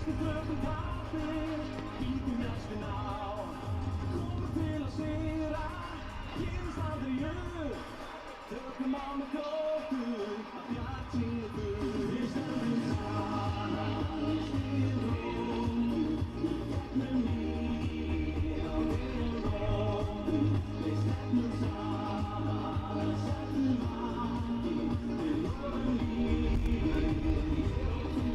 Við tökum kaffið, bítum jaxlinn á. Komum til að sigra, gefumst aldrei upp. Tökum á með kókur, að bjartsýni full. Við stöndum saman, við styðjum í gegnum líf og við róum. Við stefnum saman, við setjum vandi, við lofum líf, ég og þú.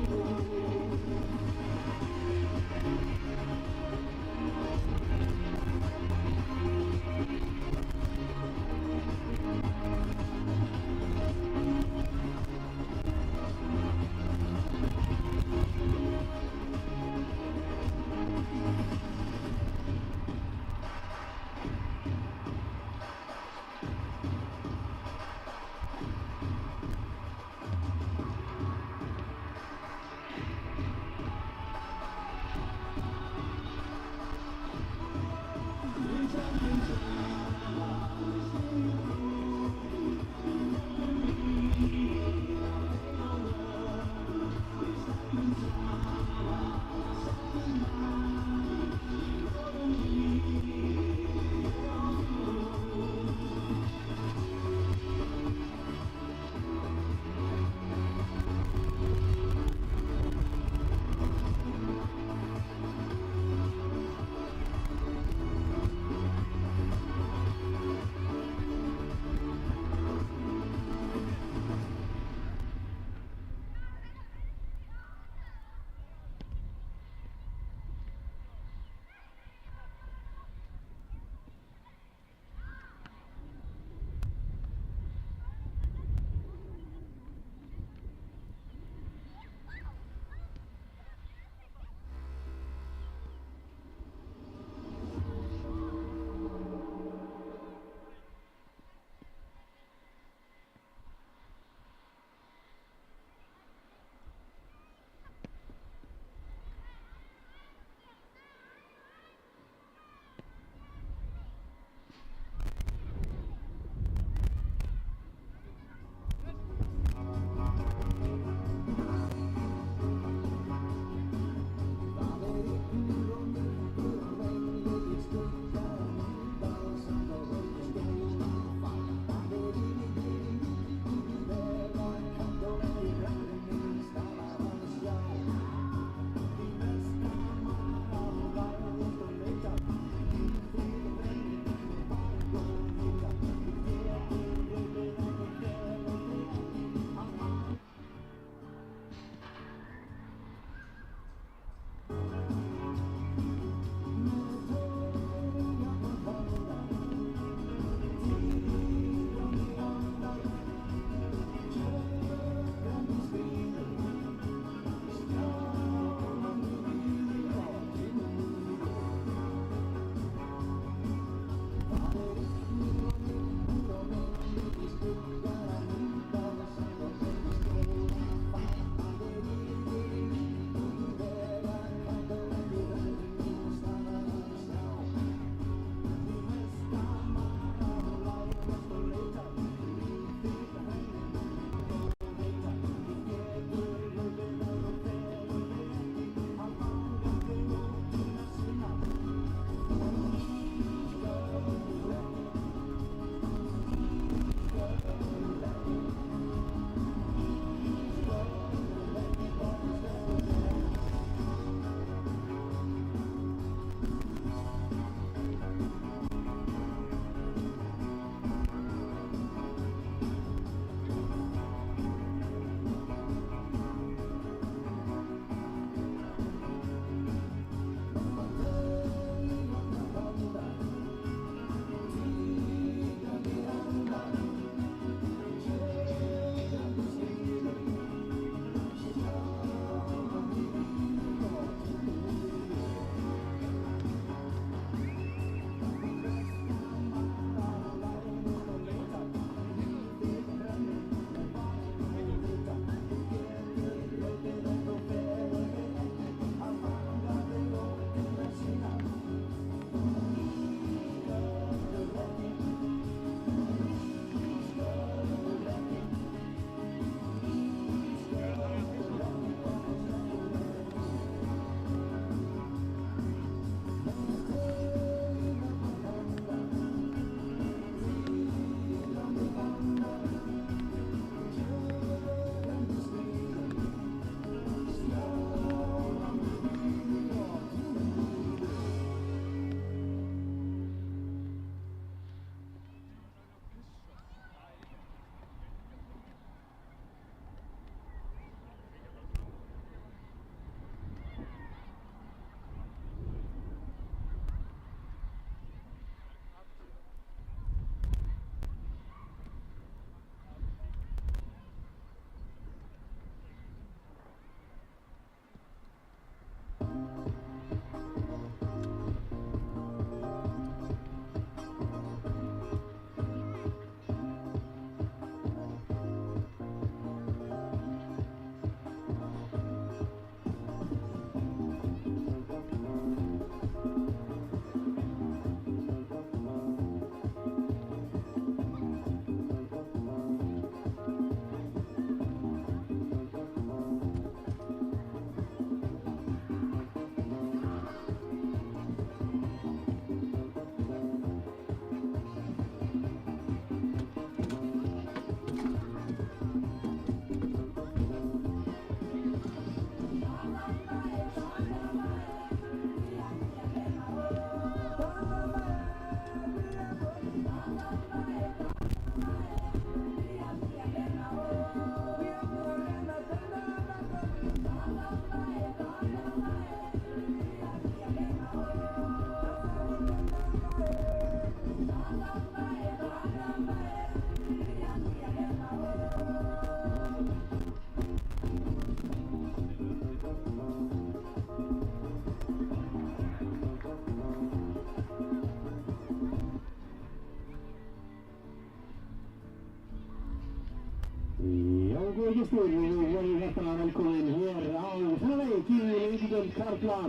gestur, við verðum þetta velkomin hér á þennan leik í leikdeild karla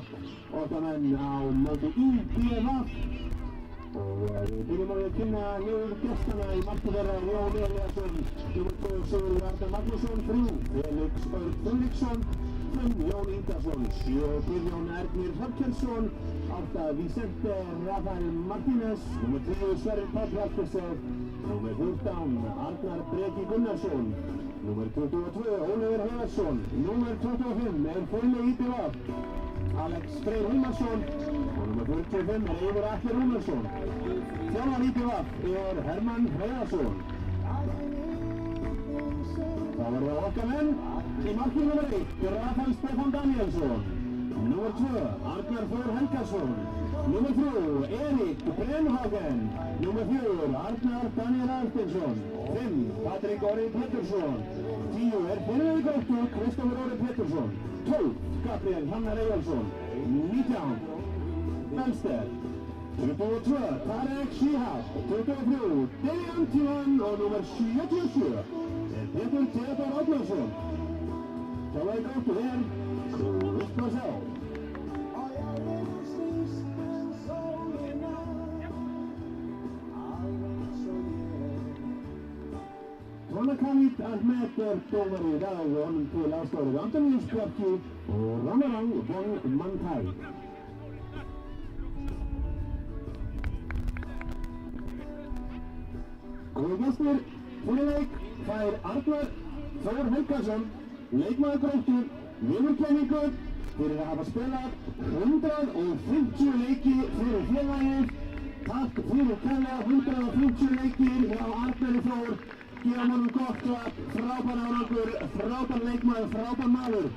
oddamenn á móti IBVF og við byrjum að kynna liður gestana í marki þeirra Jón Elíasson, nr. 2 Sigurður Arnar Magnússon, 3 Felix Örn Þorleiksson, 5 Jón Ingason, 7 Guðjón Ernir Hrafnkelsson, 8 Vicente Rafael Martínez, nr. 10 Sverrir Páll Hjaltesson, nr. 14 Arnar Breki Gunnarsson, nr. 22 Ólafur Heiðarsson, nr. 25 Fulli IBVF, Alex Freyr Hilmarsson og nr. 45 Eivur Atli Rúnarsson. Þjálfari IBVF Hermann Hreiðarsson. Það verða okkar menn í marki nr. 1 Rafael Stefán Danielsson, nr. 2 Arnar Þór Helgason, nr. 3 Erik Brennhagen, nr. 4 Arnar Daniel Arstinsson, 5 Patrik Orri Pettersson, 10 Finnur Gróttur Kristoffer Orri Pettersson, 12 Gabriel Hannar Eyjálsson, 19 Velstedt, 22 Tarek Shihab, 23 Dejan Tíman og nr. 77 Pétur Theodor Árnason. Þjálfari Gróttur Krúst Marcel. Ronakavit Ahmed dómari í dag og honum til aðstoðar Antoníus Bjarki og Ramarang von Mantai. Góðir gestir, fyrir leik fær Arnar Þór Helgason, leikmaður Gróttur, viðurkenningu fyrir að hafa spilað 150 leiki fyrir félagið. Takk fyrir kærlega 150 leikir hjá Arnari Þór. Gefum honum gott klapp, frábær árangur, frábær leikmaður, frábær maður.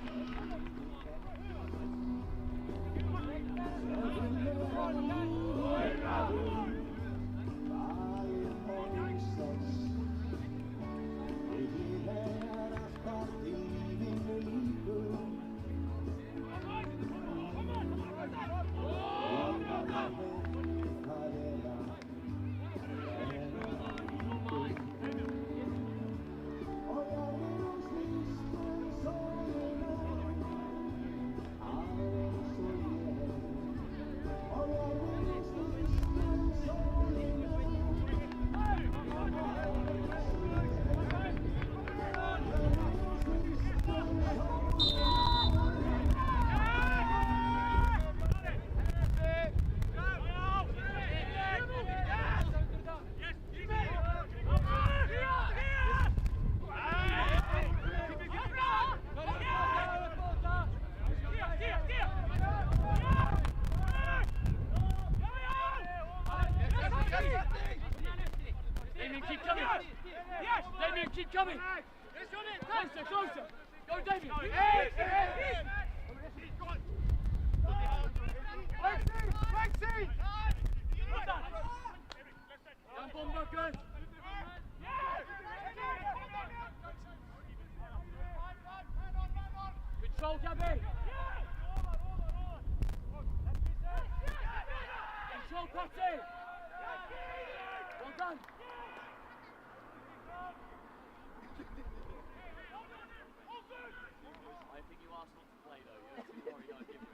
Keep coming! Closer, closer! Go, Damien! Lexi! Young Bomber, good! Control, Gabby! Control, Patty! Well done! I think you asked not to play though, yeah? So you've already got to give it.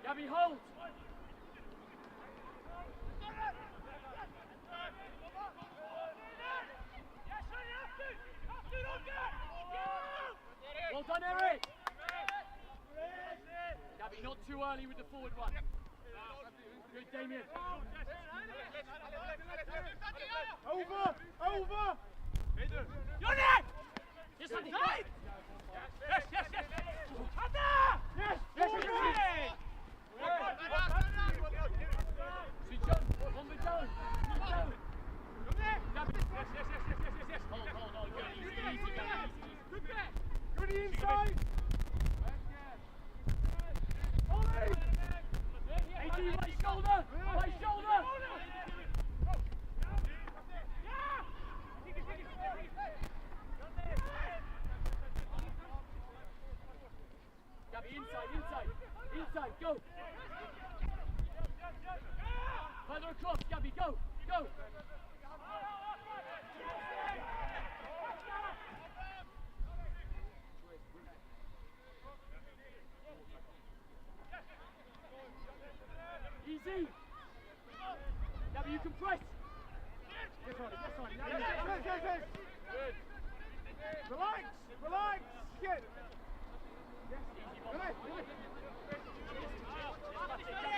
Gabby, hold! Well done, Eric! Gabby, not too early with the forward one. Good, Damien. Over! Jonny! Yes, Andy! Yes! Anna! Yes! See John, on the John. Gabby. Yes. Hold. Good, easy, Gabby. Good inside! Ollie! AD, right shoulder! Gabby, inside. Inside, go. Further across, Gabby, go. Easy. Gabby, you can press. Yes, on. Yes. Good. Relax. Get. Easy,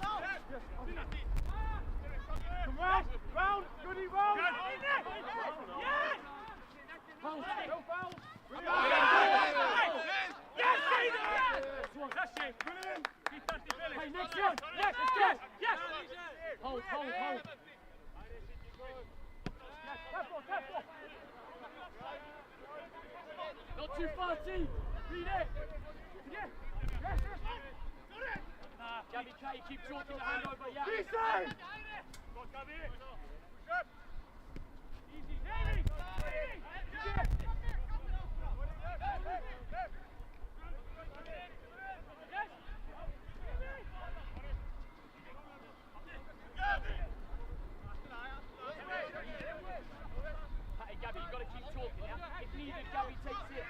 Bob. Come round. Goody round. Hold. No foul. Hey, next one. Yes, let's go. Yes. Hold. Not too far, T. Read it. Gabby, try to keep talking the hand over. Yeah. Easy. Hey, Gabby, you got to keep talking, yeah? If needed, Gabby takes it.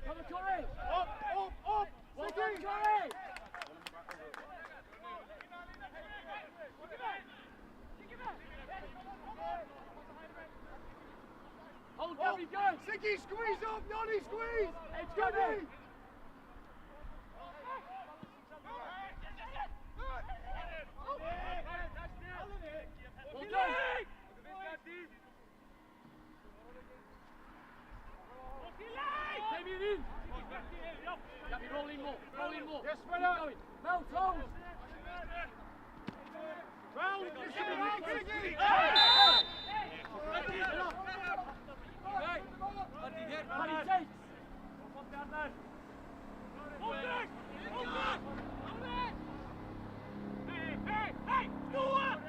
Come on, Corey! Up. Well done, Corey! Hold, Gabby, go! Siggy, squeeze up. Yanni, squeeze. It's Gabby! Well done! Maybe it in! Gabby, roll in more. Yes, Keep spread out. going. Mount, hold! Round. Siggy. Money takes!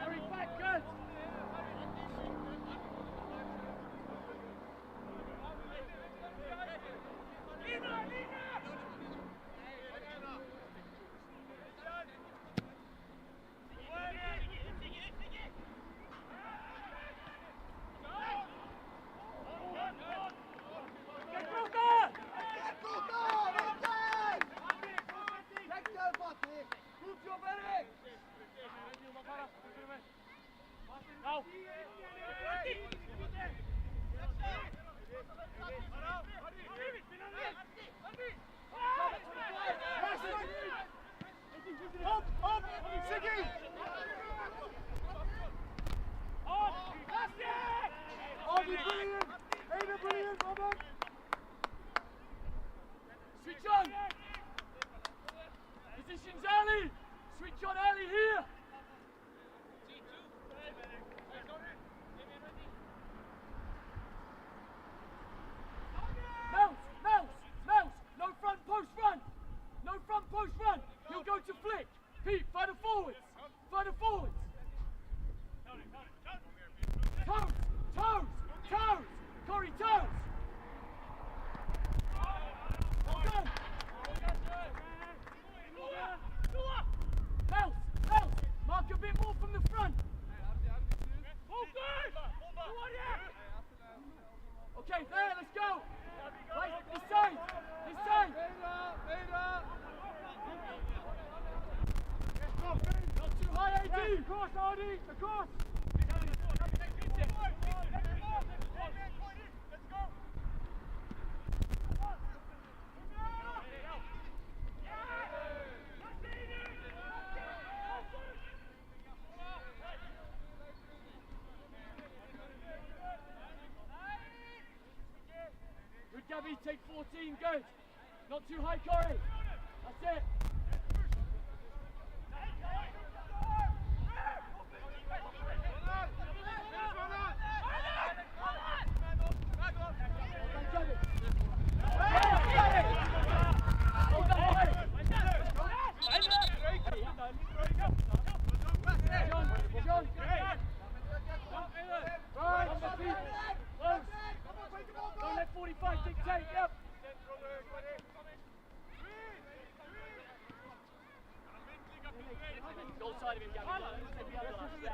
Hurry back, good! Up. Siggy. Ardy, brilliant. Ada, brilliant. Robert. Switch on! Positions early! Switch on early here! Mouse! No front post run! He'll go to flick! Pete, further forwards! Toes! Corey, toes! Well done! Mouse! Mark a bit more from the front! Okay, there, let's go! Right, this side! Not too high, AD! Across, Ardy. Across. Good, Gabby, take 14, good. Not too high, Corey. That's it. dictate, yep. Go side of him, Gavin. Take the other line. Yeah.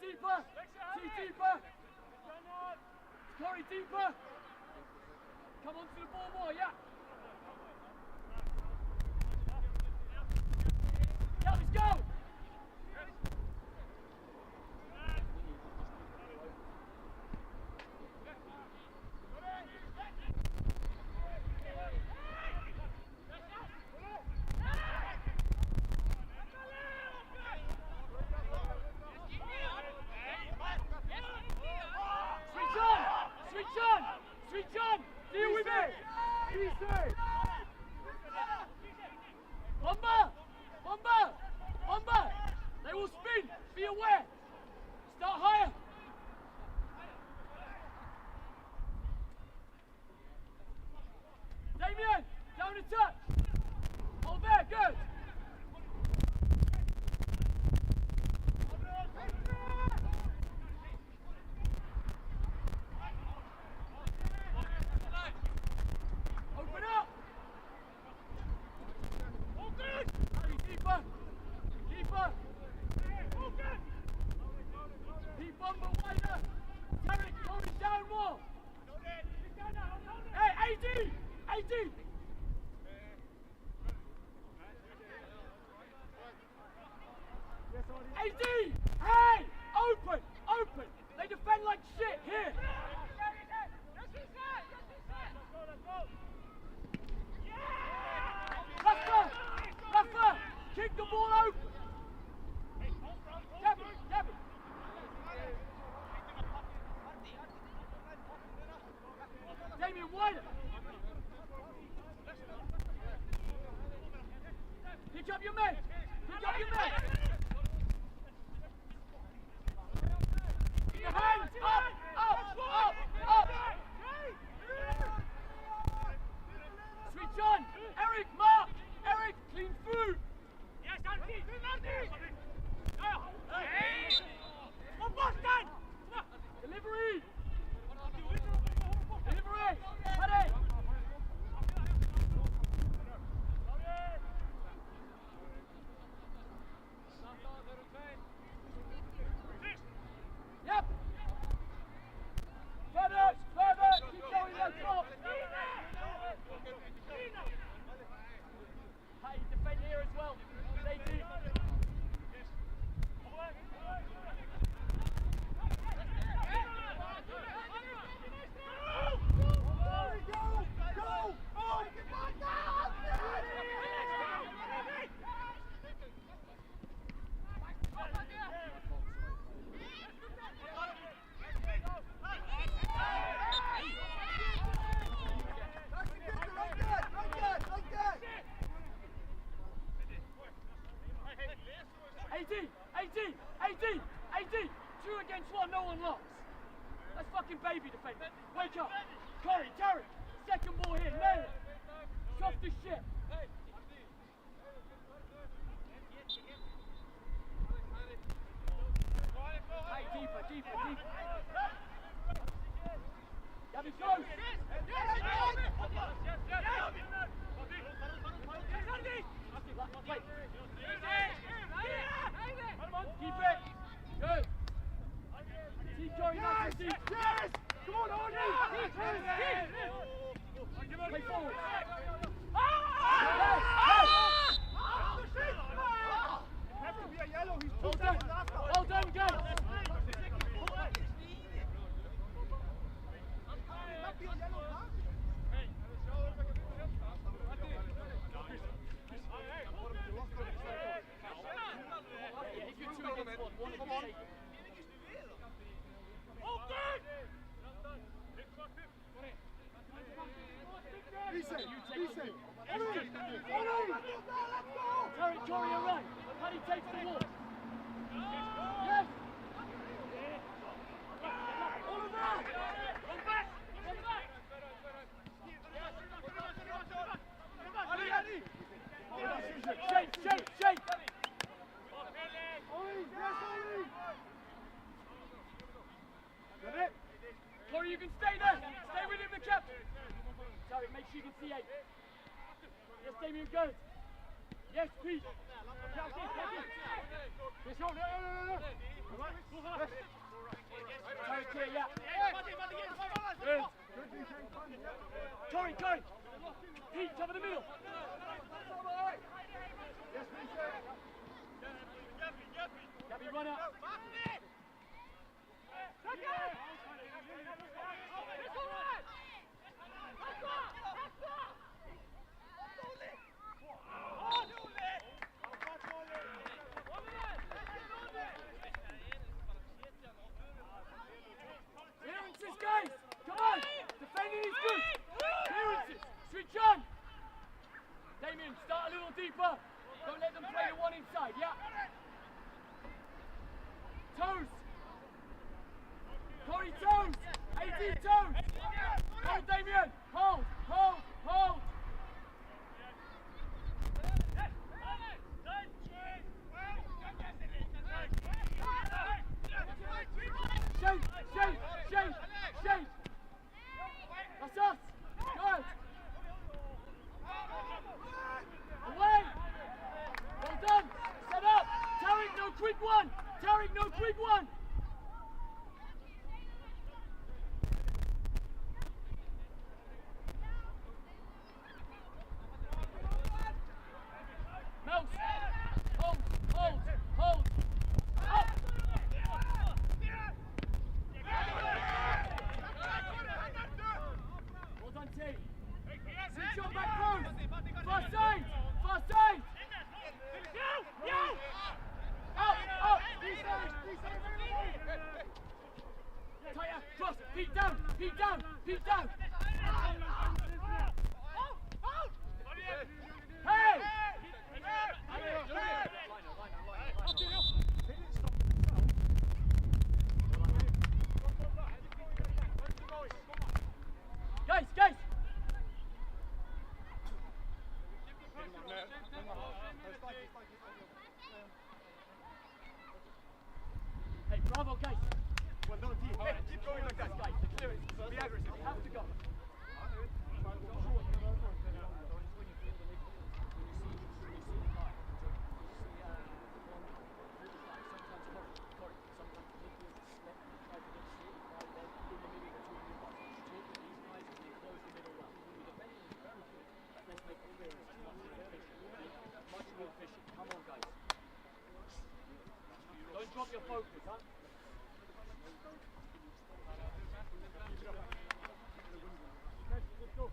Deeper! See deeper! Corey, deeper! Come onto the ball more, yeah! Yeah, let's go! Bomber! Bomber! Bomber! They will spin! Be aware! Start higher! Damien! Down a touch! Hold there, good! Open up! Keeper! Keeper! Keep Bomber wider! Tarek, hold it down more! Hey, AD! AD! AD! Hey! Open! Open! They defend like shit! Here! Lefter! Lefter! Kick the ball open! Gabby! Gabby! Damien, wider! Pick up your men! Pick up your men! Your hands! Up! Up! Up! Up! Switch on! Eric, mark! Eric, clean through! Yes, Andy! Delivery! Delivery! Hurry! Yep! Further! Further! Keep going, let's go! Hey, defend here as well. Stay deep. AD! 2 against 1, no one locks. That's fucking baby defending. Wake up. Corey, Tarek, second ball here, nail it. Soft as shit. Hey, deeper. Gabby, close. Wait. Keep it. Good. Keep going, nice and deep. Yes! Come on, Arnie! Play forward. Have to be a yellow. He's Well too done. down after. Well done, guys. Not be a yellow, huh? Yeah, if you're 2 against 1, one of them take it. Terry, Corey, you're right. Paddy takes the ball. Yes! All of that! Run back! Shake! Corey, you can stay there. Stay with him, the captain. Terry, make sure you can see 8. Yes, Damien, go. Yes, Pete. Yes, no. Terry, clear, yeah. Corey. Pete, top of the middle. Gabby, run up. Clearances, guys! Come on! Defending is good! Clearances! Switch on! Damien, start a little deeper. Don't let them play the one inside, yeah? Toes! Corey, toes! 18 toes! Hold, Damien! Hold! Shake! That's us! Good! Away! Well done! Set up! Tarek, no quick one! Mouse! Hold! Up! Well done, team. Switch on back post! Fast side! Up! Tighter! Cross! Feet down! Hey! Bravo, guys. Well done, team. Hey, keep going like that, guys. The clearance. Be aggressive. You have to go. Come on, guys. Don't drop your focus, huh? Let's go.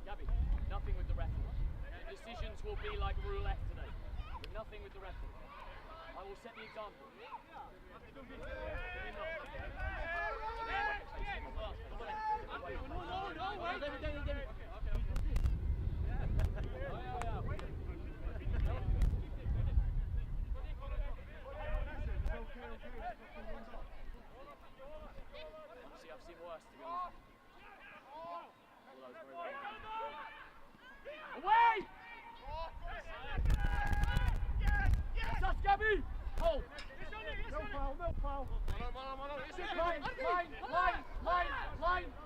Gabby, nothing with the referee. The decisions will be like roulette today. Nothing with the referee. I will set the example. See, I've seen worse, to be honest. Away! That's Gabby! Hold! No foul, no foul.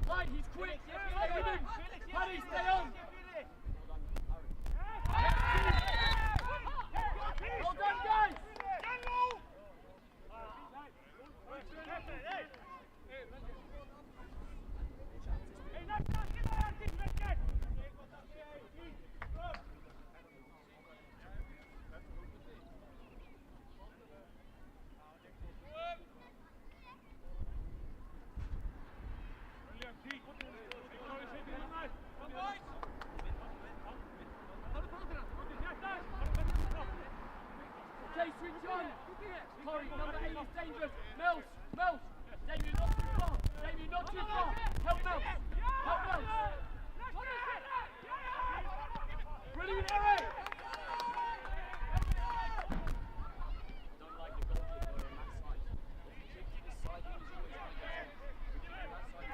Line, he's quick! Stay with him! Paddy, stay on! Well done, guys! Okay, switch on! Corey, number 8 is dangerous! Mills! Damien, not too far! Help Mills! Brilliant, Eric! Don't like the goalkeeper on that side. If you kick to this side, he was always going to go. We kick to that side. We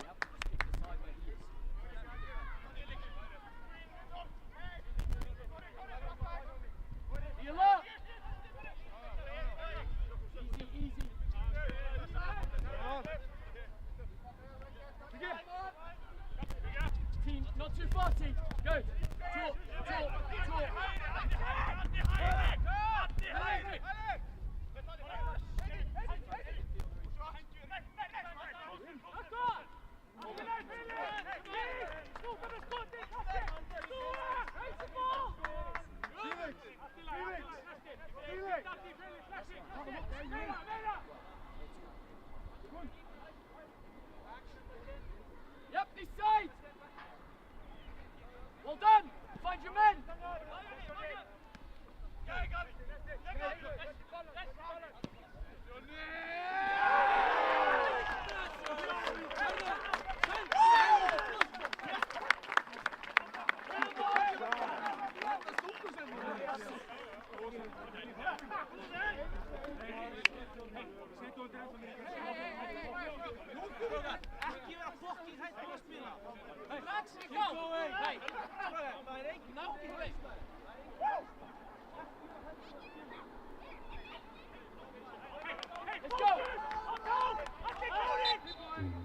have to just kick the side where he is. Be alert! Easy. Team, not too far, team. Go. Talk. Yep, this side. Well done. Find your men.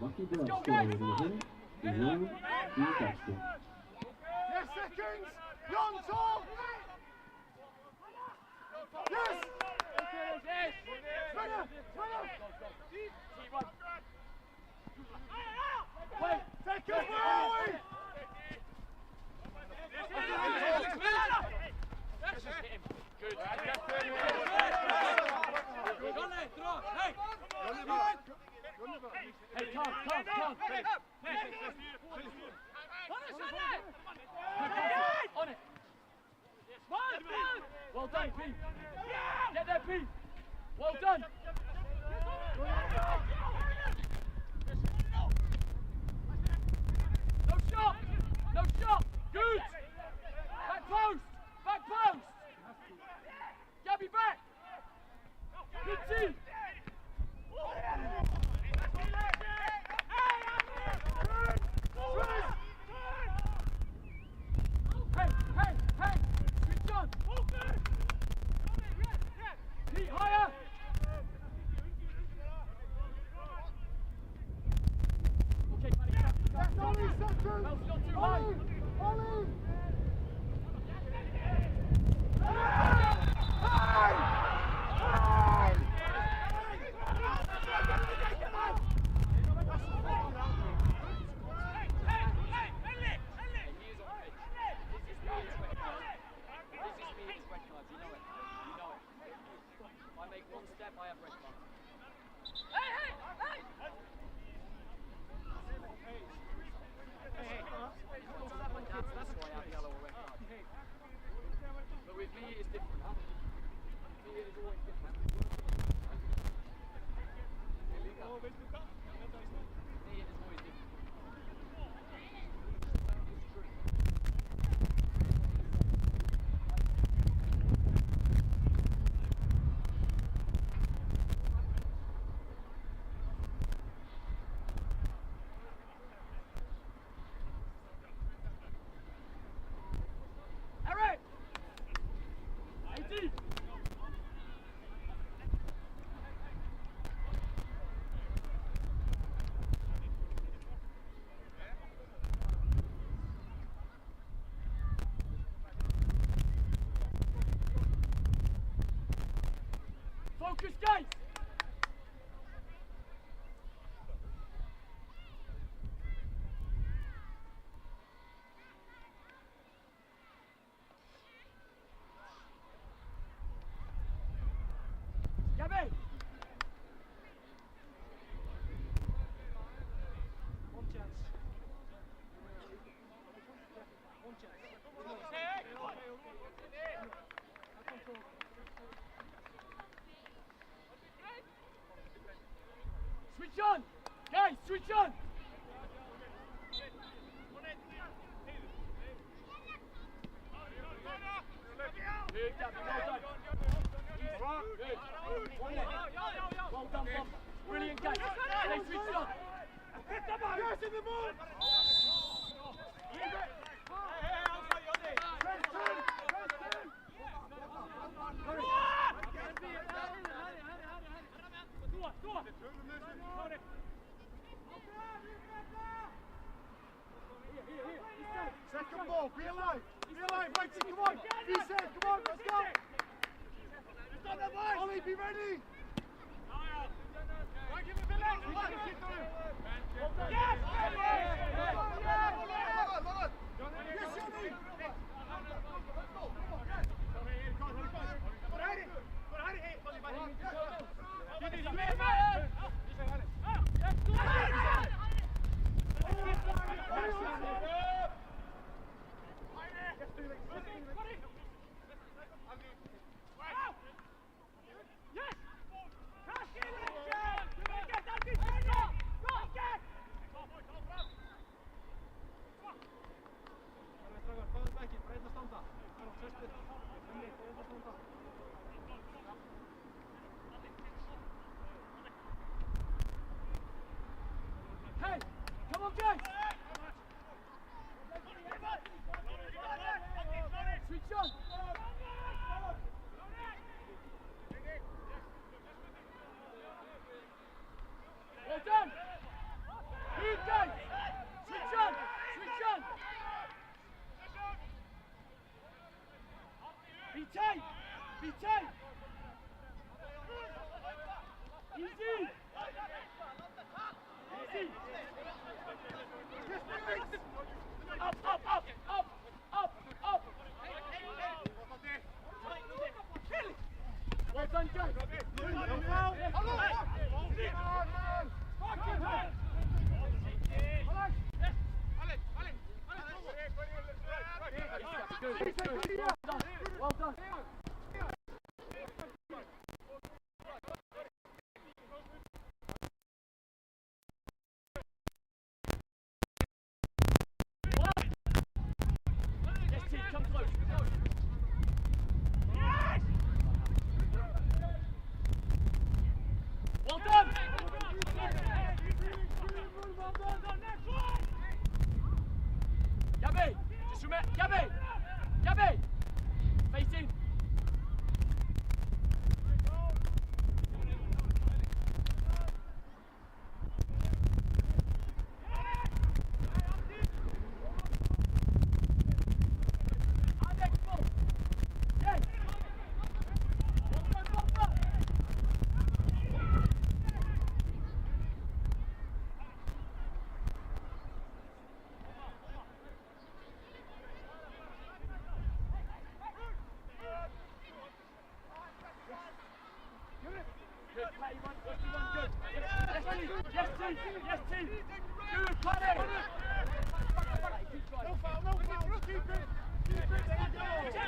Lucky Bell scored in the hit. The room, Newcastle. Yes, seconds. Young Tom. Yes. Springer. Wait. Seconds. Where are we? Let's just hit him. Good. Hey, calm. On it. Well done, P. Get there, P. Well done. No shot. Good. Back post. Gabby back. P. Belt's not too high. Ollie! Focus, guys! Gabby! One chance. Switch on! Guys, switch on! Good, Gabby, well done. Good. Well done, Bob. Brilliant, guys. Stay switched on. Yes, in the ball! Second ball, be alive, Mikey, come on, be safe, come on, let's go! Ollie, be ready! Hey, come on, guys! Switch on! Well done! Good, guys! Switch on! Switch on! Be tight! Be tight! Easy! Easy! Up, up, up, up, up, up! Well done, guys! Good, good. Well done. Well done. Yes, team, come close. Well done. Gabby, just remember, Gabby, Gabby, face in. Good, cut it. No foul, no foul. Keep it. Keep it. There you go.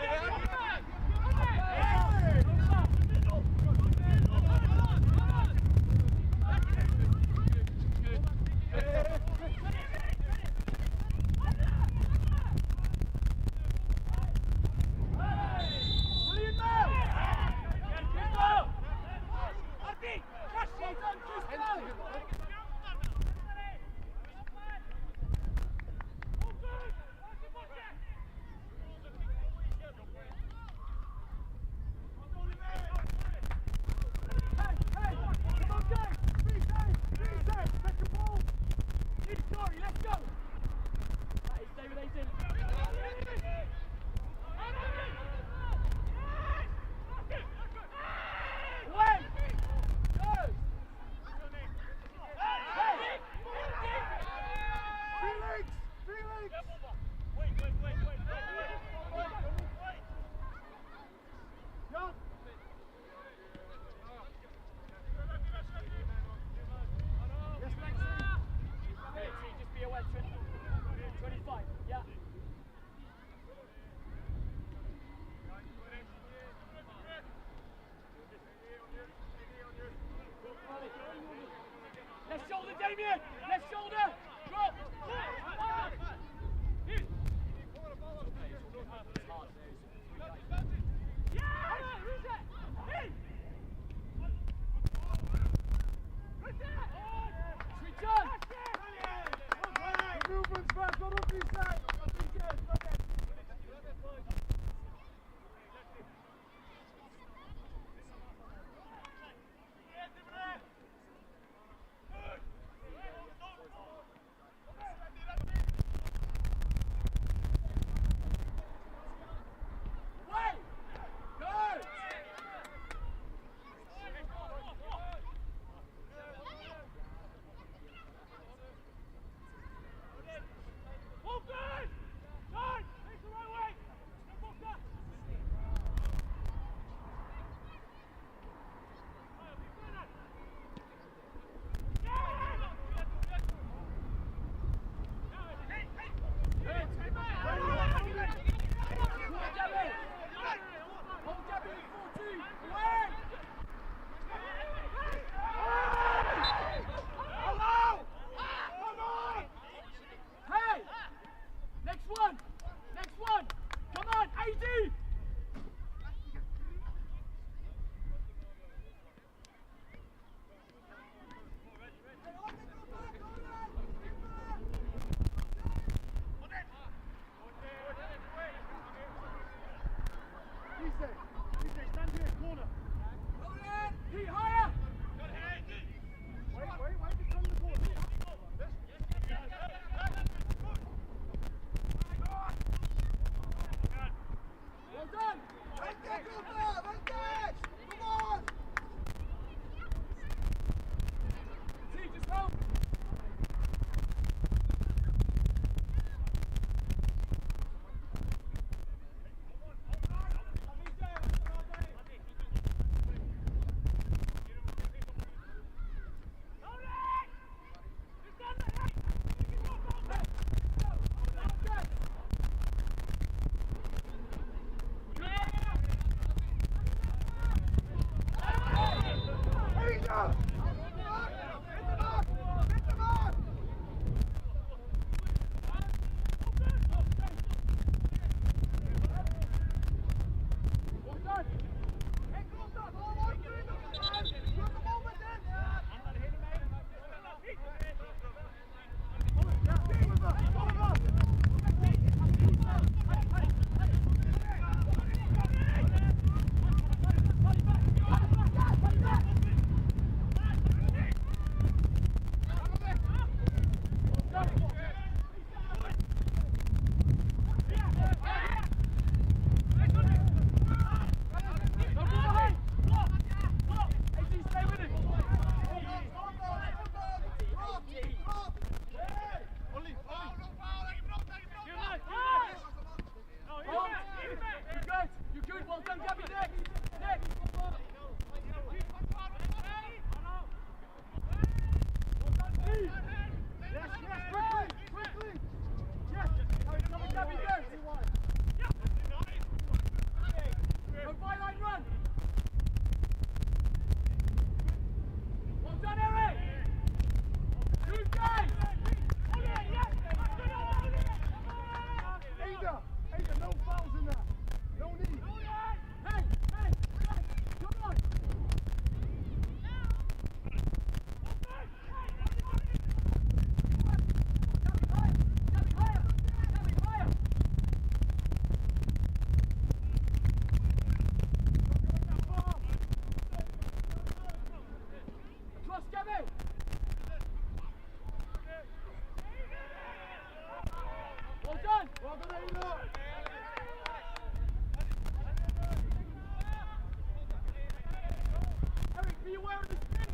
Eric, be aware of the spin.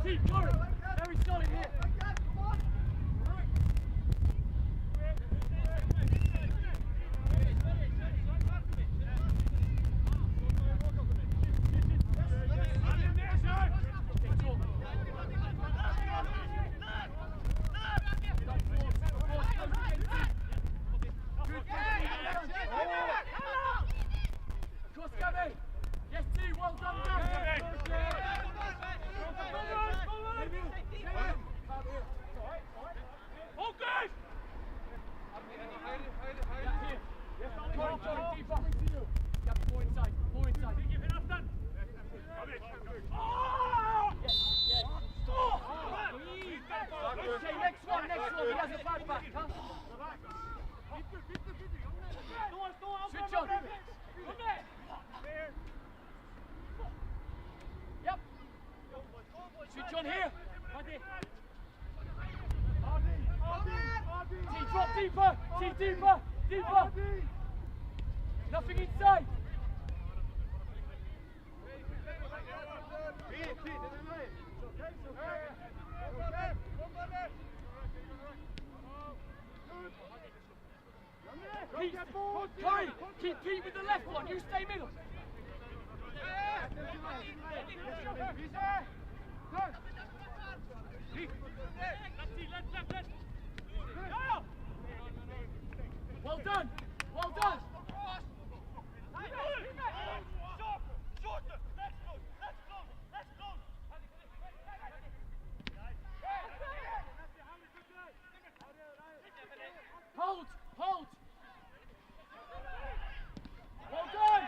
Keep going. Very solid here. Cross Gabby. Yes, T. Well done, Gabby. All good! More inside, more inside. Okay, next one, he has a bad back, huh? Switch on. Yep. Switch on here. T, drop deeper. T, deeper. Deeper. Nothing inside. Pete, Curry, keep Pete with the left one. You stay middle. Well done. Well done. Hold. Hold. Well done.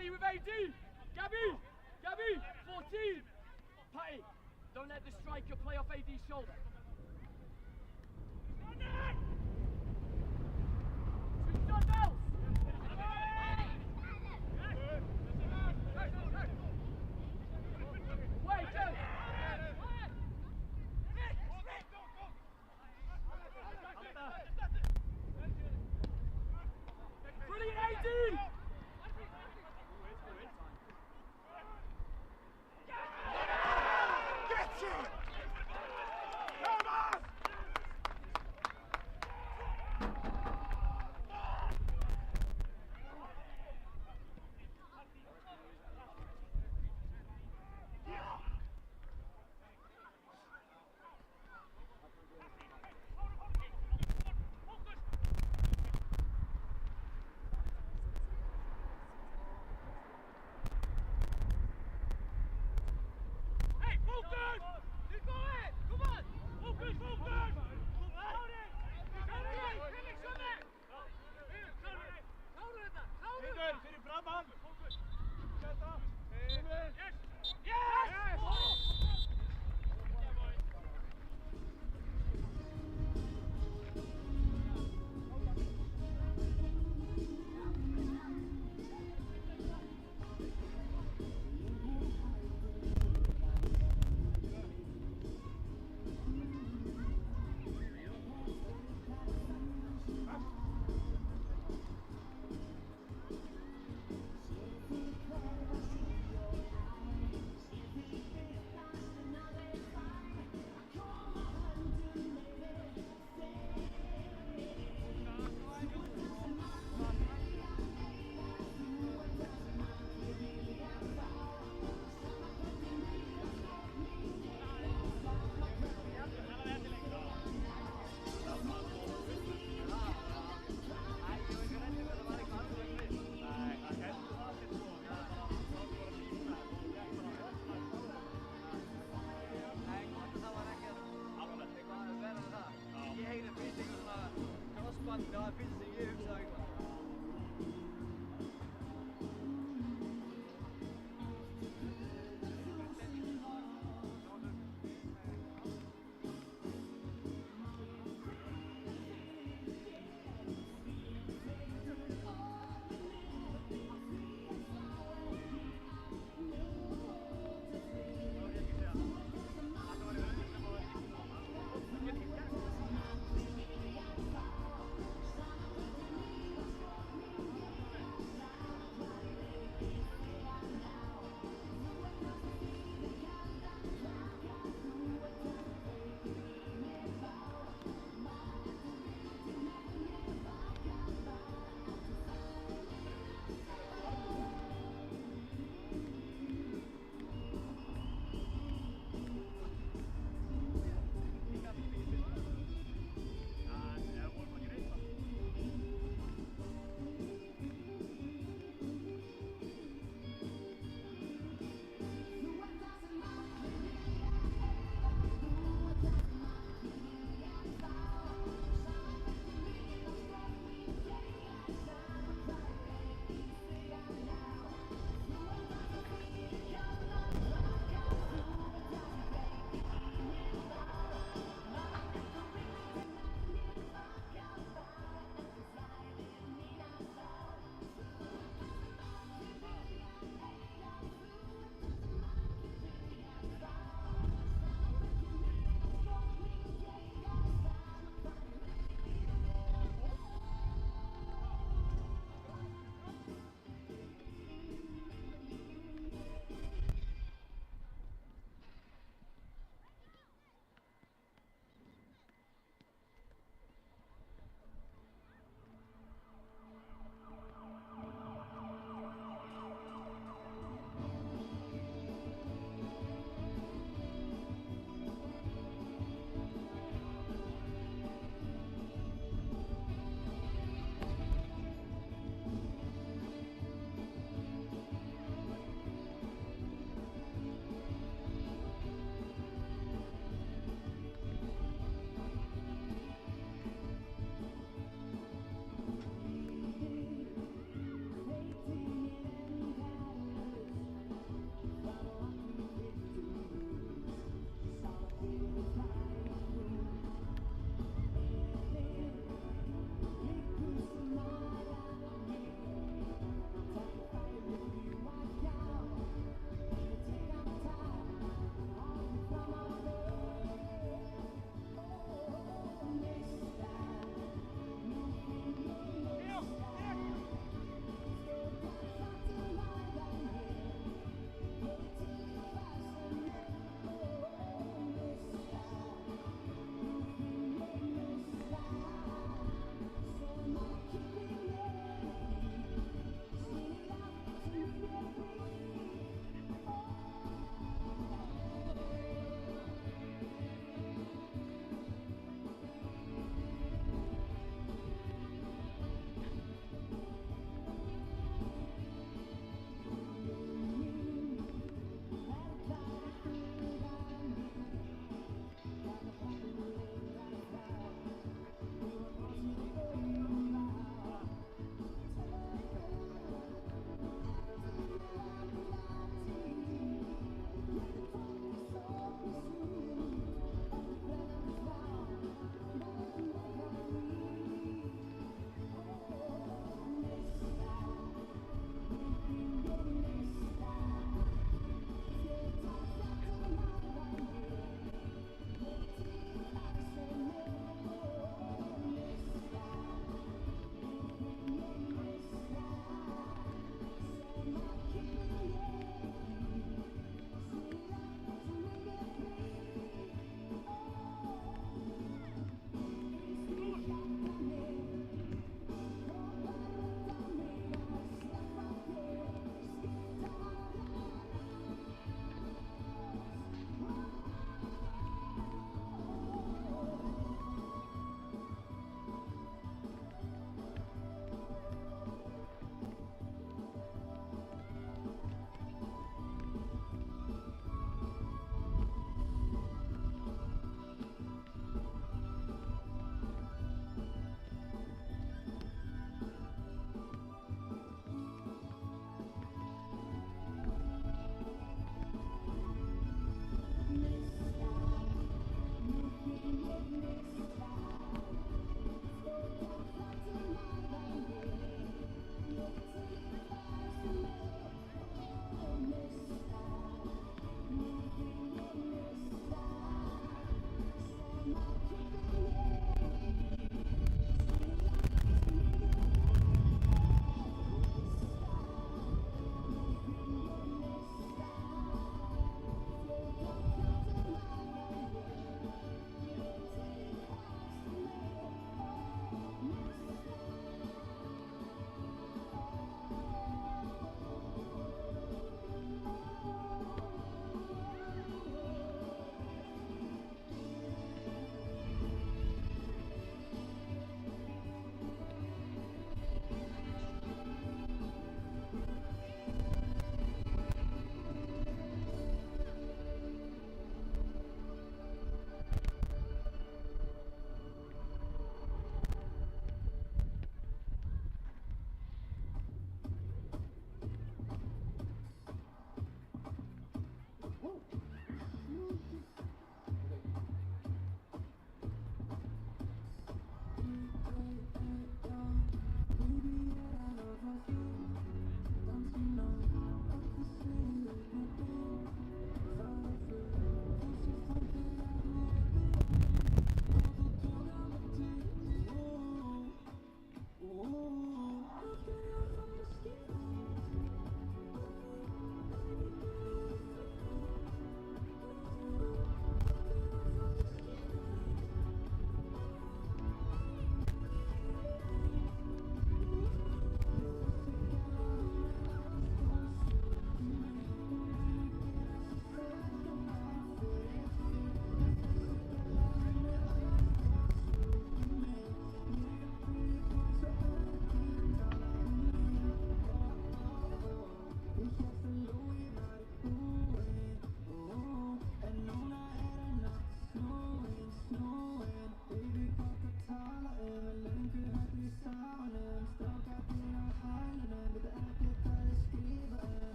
Paddy with AD. Gabby, 14. Paddy, don't let the striker play off AD's shoulder. Switch on, Bells. Wait, go. Brilliant, AD.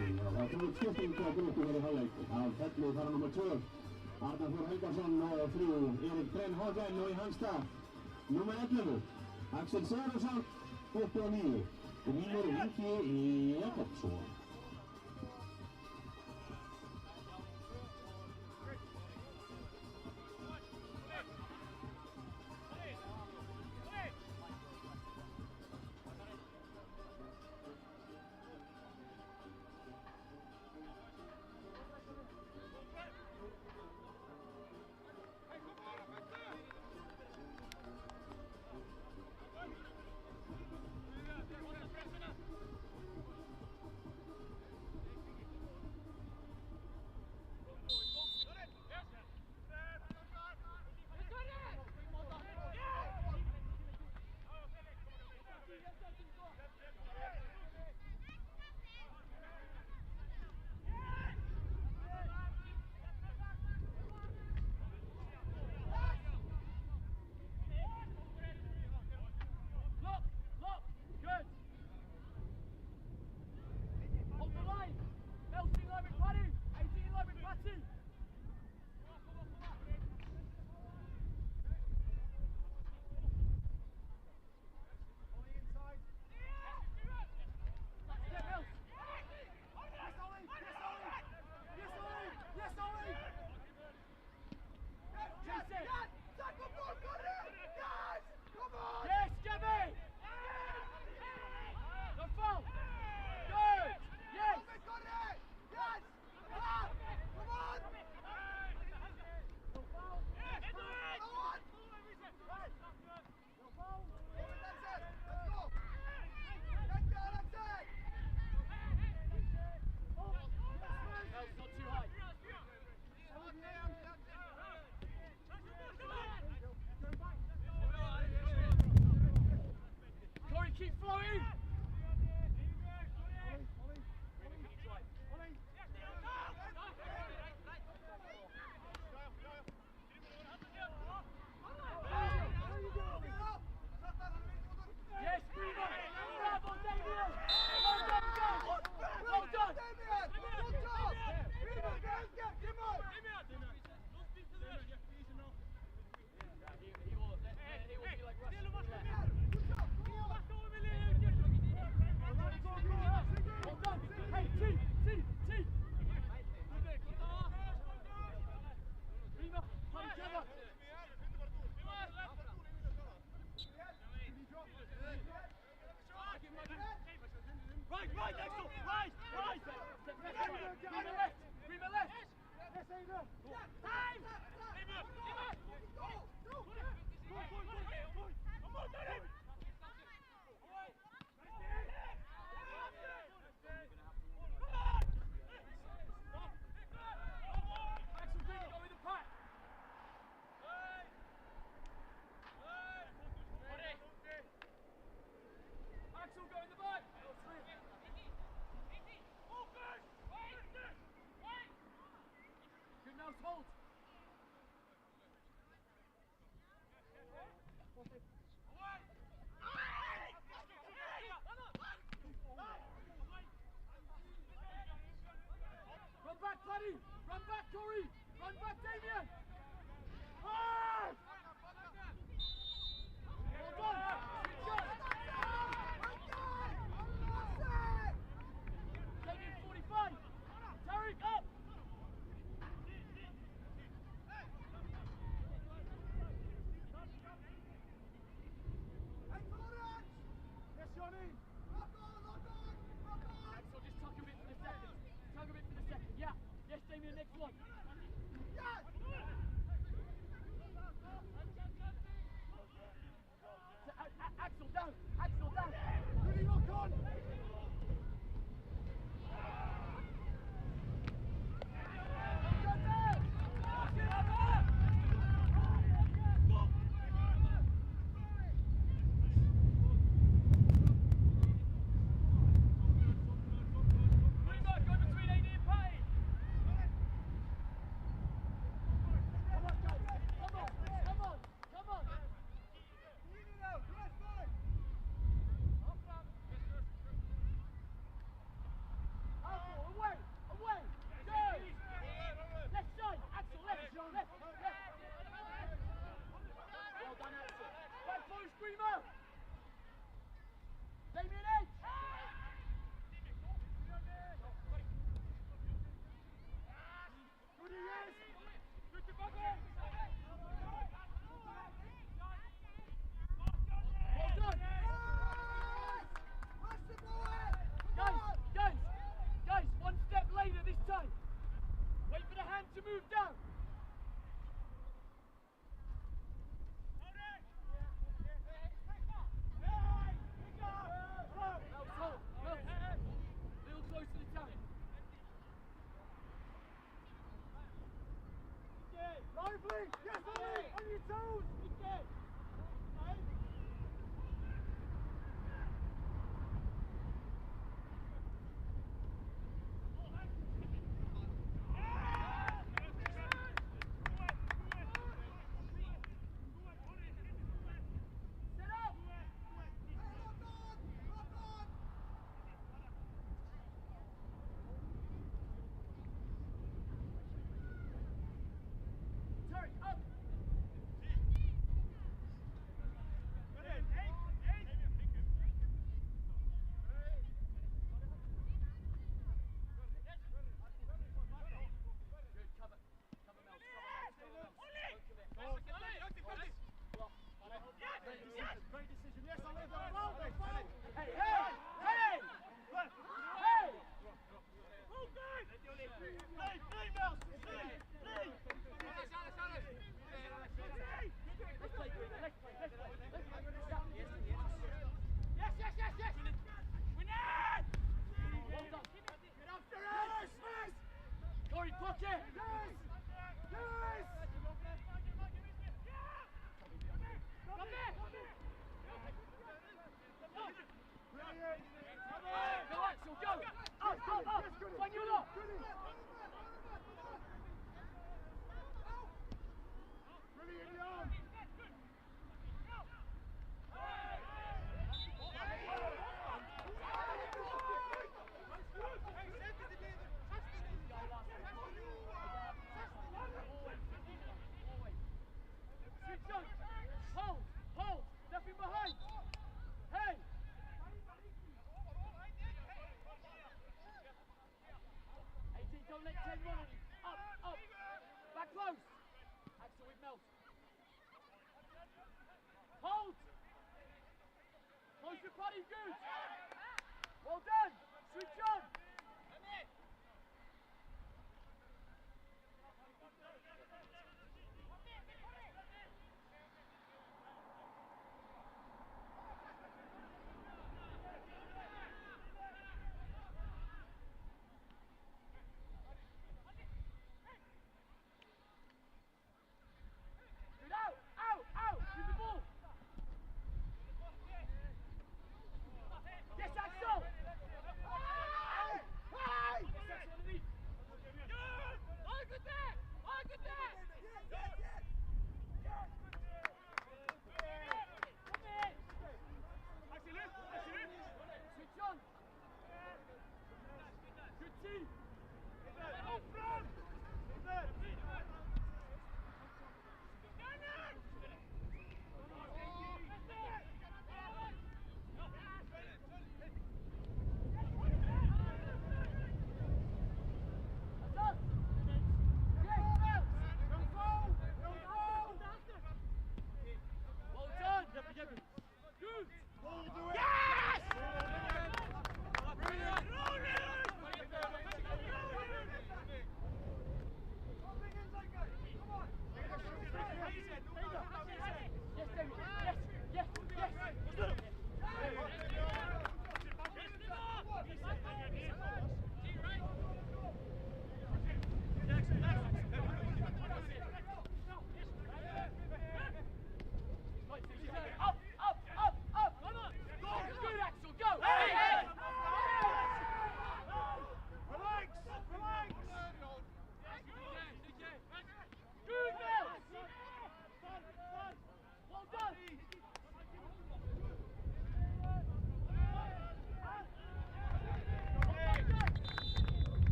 Það er komið skipting á Gróttu fyrir hálfleik af felli þar nummer 2. Arnar Þór Helgason og 3. Erik Brenn Hagen og í hans stað nummer 11. Axel Sigurðsson 29. Grímur Ingi Jakobsson. Hold! Run back, Paddy! Run back, Corey! Run back, Damien! Hard! Well done! Damien, 45! Tariq, up! Axel, just tuck a bit for the second. Tuck a bit for the second. Yeah. Yes, Damien, next one. Yes! toes! Great decision. Yes, I'll leave that. Foul, hey, foul. Hey, hey, hey! Hey! Leave, Mouse. Leave. Let's play, Green. Let's play. Yes. Win it! Well done. Get after it. Yes. Corey, pocket! Yes. Yes. Come there! Brilliant. Go, Axel, go! Up! Spagnola! Brilliant, Jan. Switch on! Hold! Nothing behind! Hey! 18, don't let 10 run on you. Up! Back close! Axel with Mel. Hold! Close your body, good! Well done! Switch on! Good, out! Give the ball! Yes, Axel!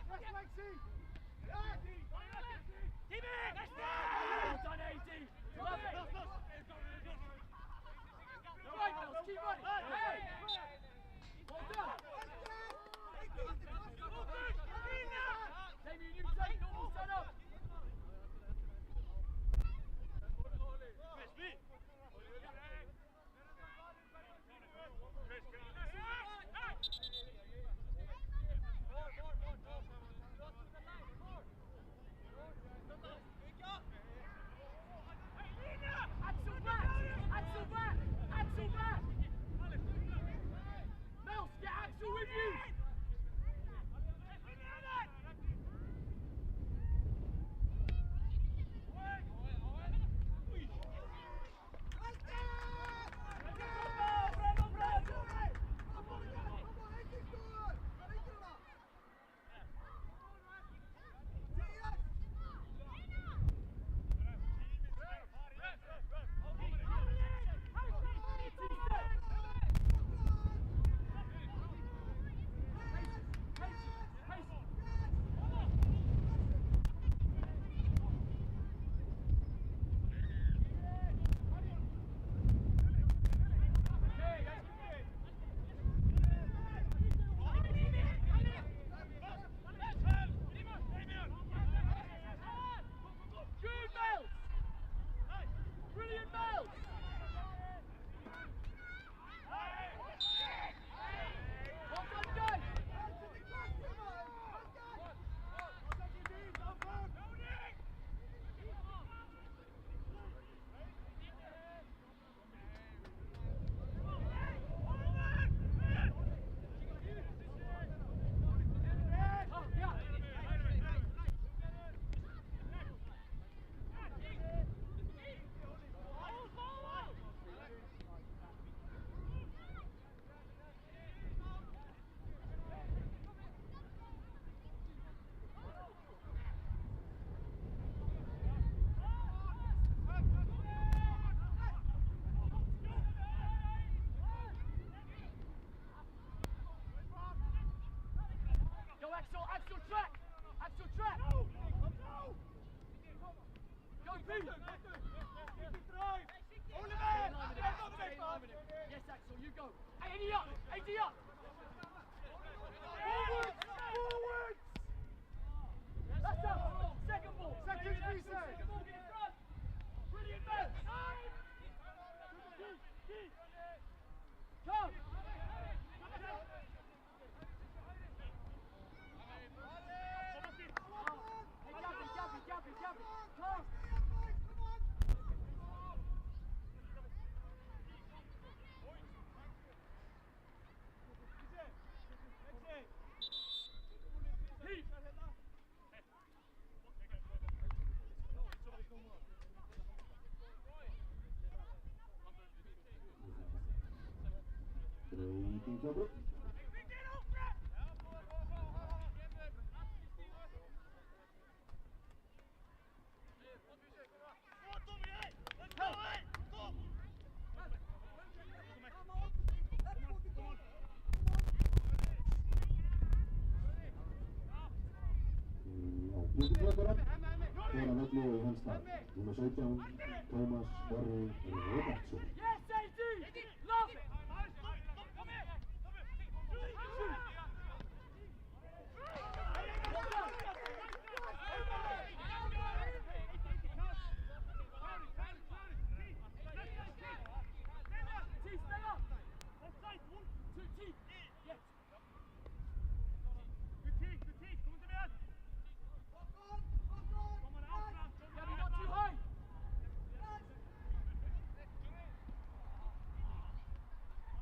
Yes, Lexi! Yeah! Well done, AD. Love it. Right, Mills, keep running. Hey! Well done. Damien, you take normal setup. Axel back! Axel back! Axel back! Mills, get Axel with you! Good, Mills! Brilliant, Mills! Well done, guys! Oh, yeah. Go Axel, Axel track! Axel track! Go Pete! Yes Axel, you go. Hey, AD up! AD up! Forwards! Forwards! That's up! Second ball! Seconds, be safe. Second ball, get in front! Brilliant man! Come! Hey, Gabby! Come! Heat! Breaking trouble. Avslutningsflottarna. Seuraavat Leo Johansson. Nummer 17, Thomas Borg Robertsson. Yes, AD! Love it! T, stay up! Two, T! Yes! Gabby, not too high!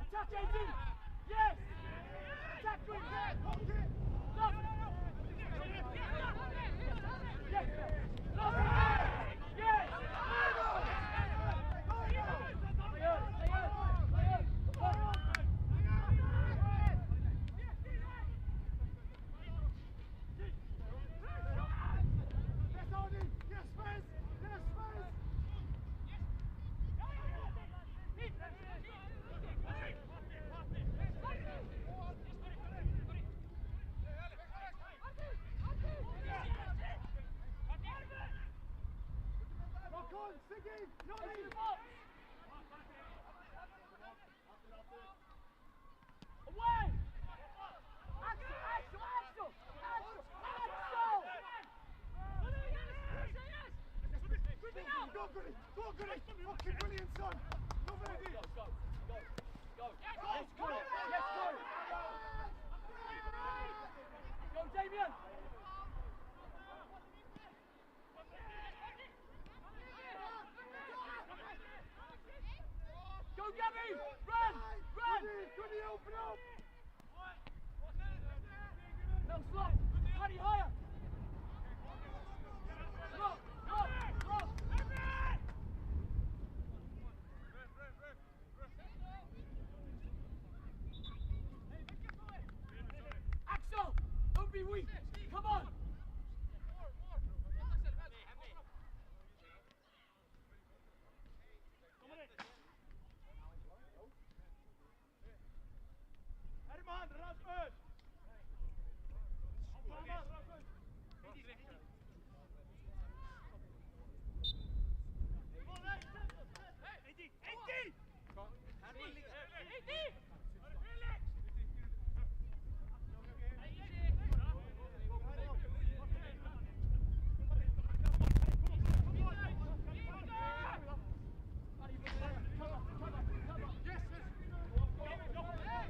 Attack AD! Yes! Attack Green! Love it! Yes! Love it! Yes! Yes, Arnie! Yes, Spence! Yes, Spence! leave! Not Into leave! the box! Away! Axel! Axel! Axel! Axel! Axel! Go, Goody! Go, Goody! Fucking brilliant, son! Love it! Go! Let's go! Let's go! Go, Damien! Go, Gabby! Run! Run! Goody, open up! No, stop! Paddy, higher! Look! Look! Look! Axel! Don't be weak! Come on! Herman, Rasmus!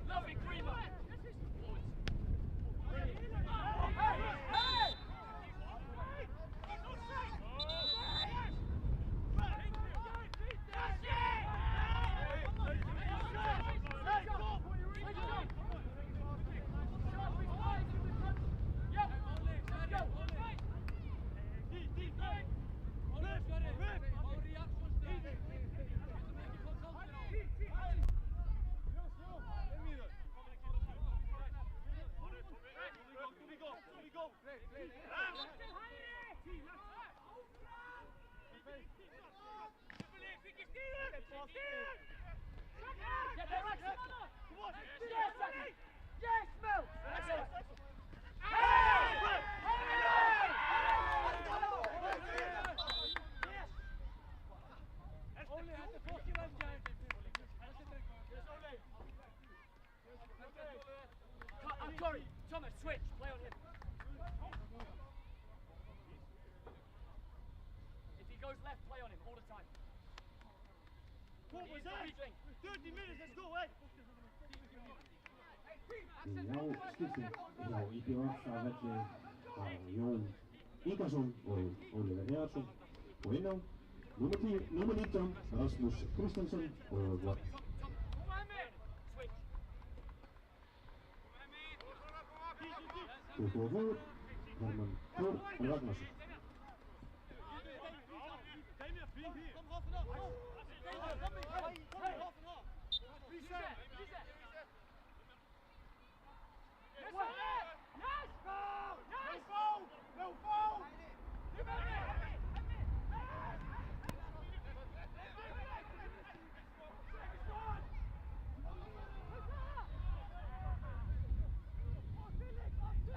Lovely Creamer! Get there, Axel! Yes, Axel! Yes, Mel! Axel! Only had to force you out, James. I'm sorry. Thomas, switch. Play on him. If he goes left, play on him all the time. What was that? 30 minutes, let's go, eh? Já, skiptum hjá IPVF að velli var Jón Ingarsson og Oliver Heðarsson og inn á númer 19 Rasmus Kristjánsson og 24 Herman Þór Ragnarsson. No foul!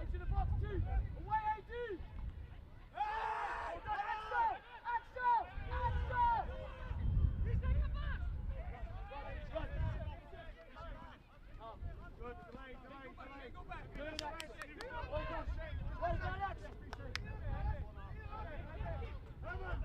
Into the box, two! Away, AD! Axel! Axel! Axel! He's taking the pass! Good, delay. Go back! Good, Axel! Well done, Axel! Herman!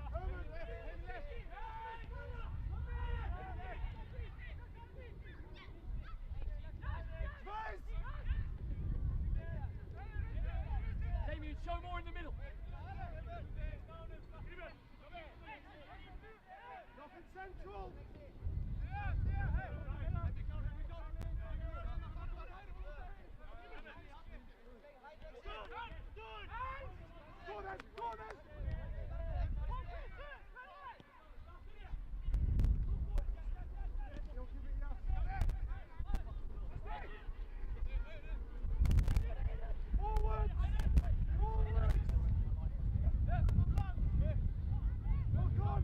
Damien, show more in the middle. Nothing central! Go then! You'll give it enough. Forward! Oh, God!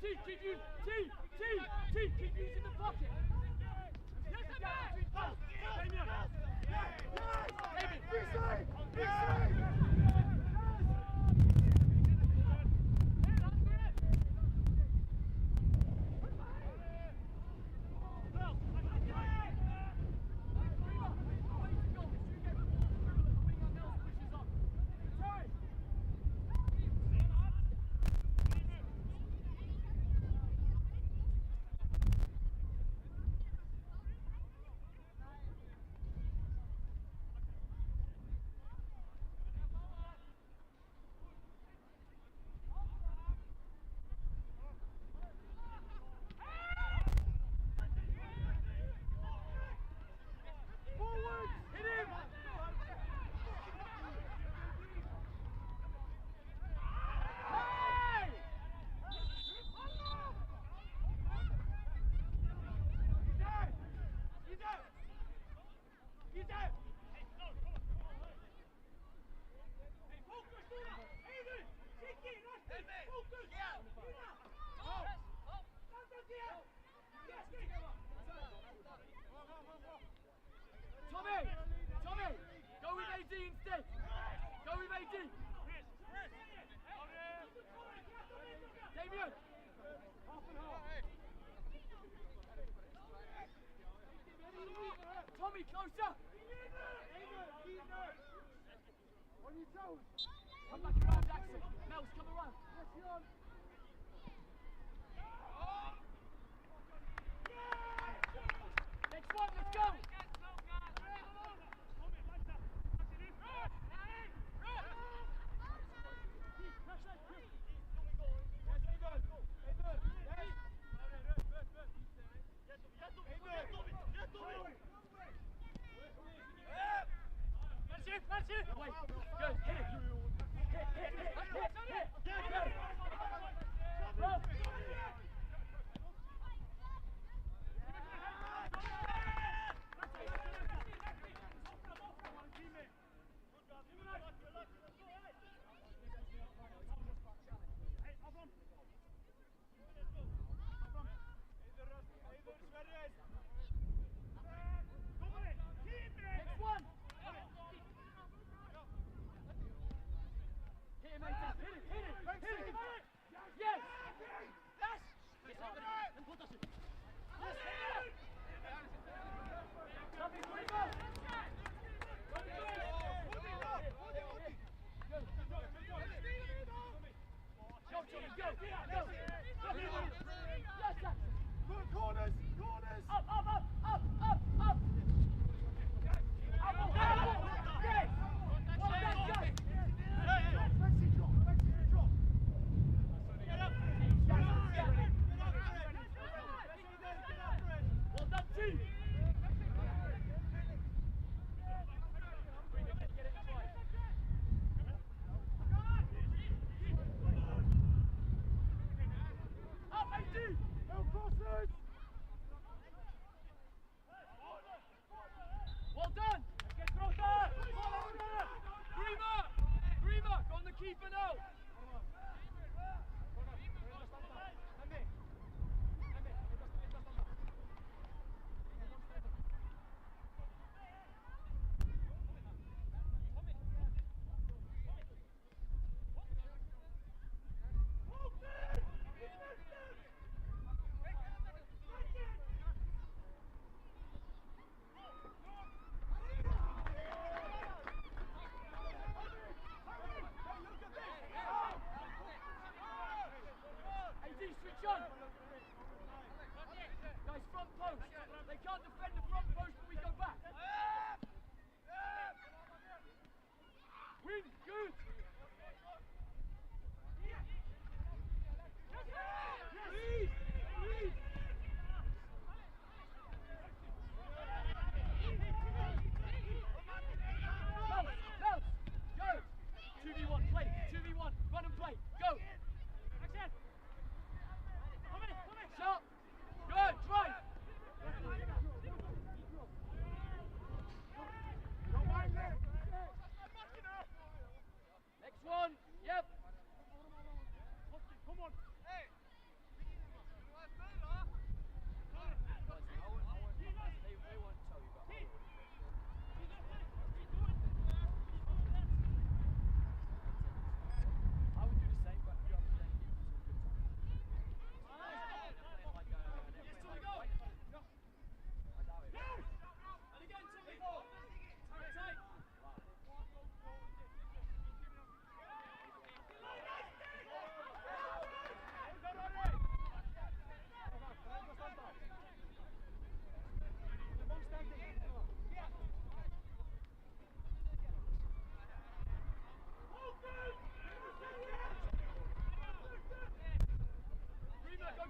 keep using the pocket. Tommy, go with AD instead. Go with AD. Damien. Half and half. Tommy, closer. On your toes. Come back around, Jackson. Nels, come around. Yes, you're on. Next one, let's go. That's it. Wait, good. Hit it. Hit. Go. Next one. Hit him, mate. Hit it. Yes. Good corners. Up. Yes. Mexico, drop. Well done, team. Up, AD. No crosses. Well done. Grima, go on the keeper now.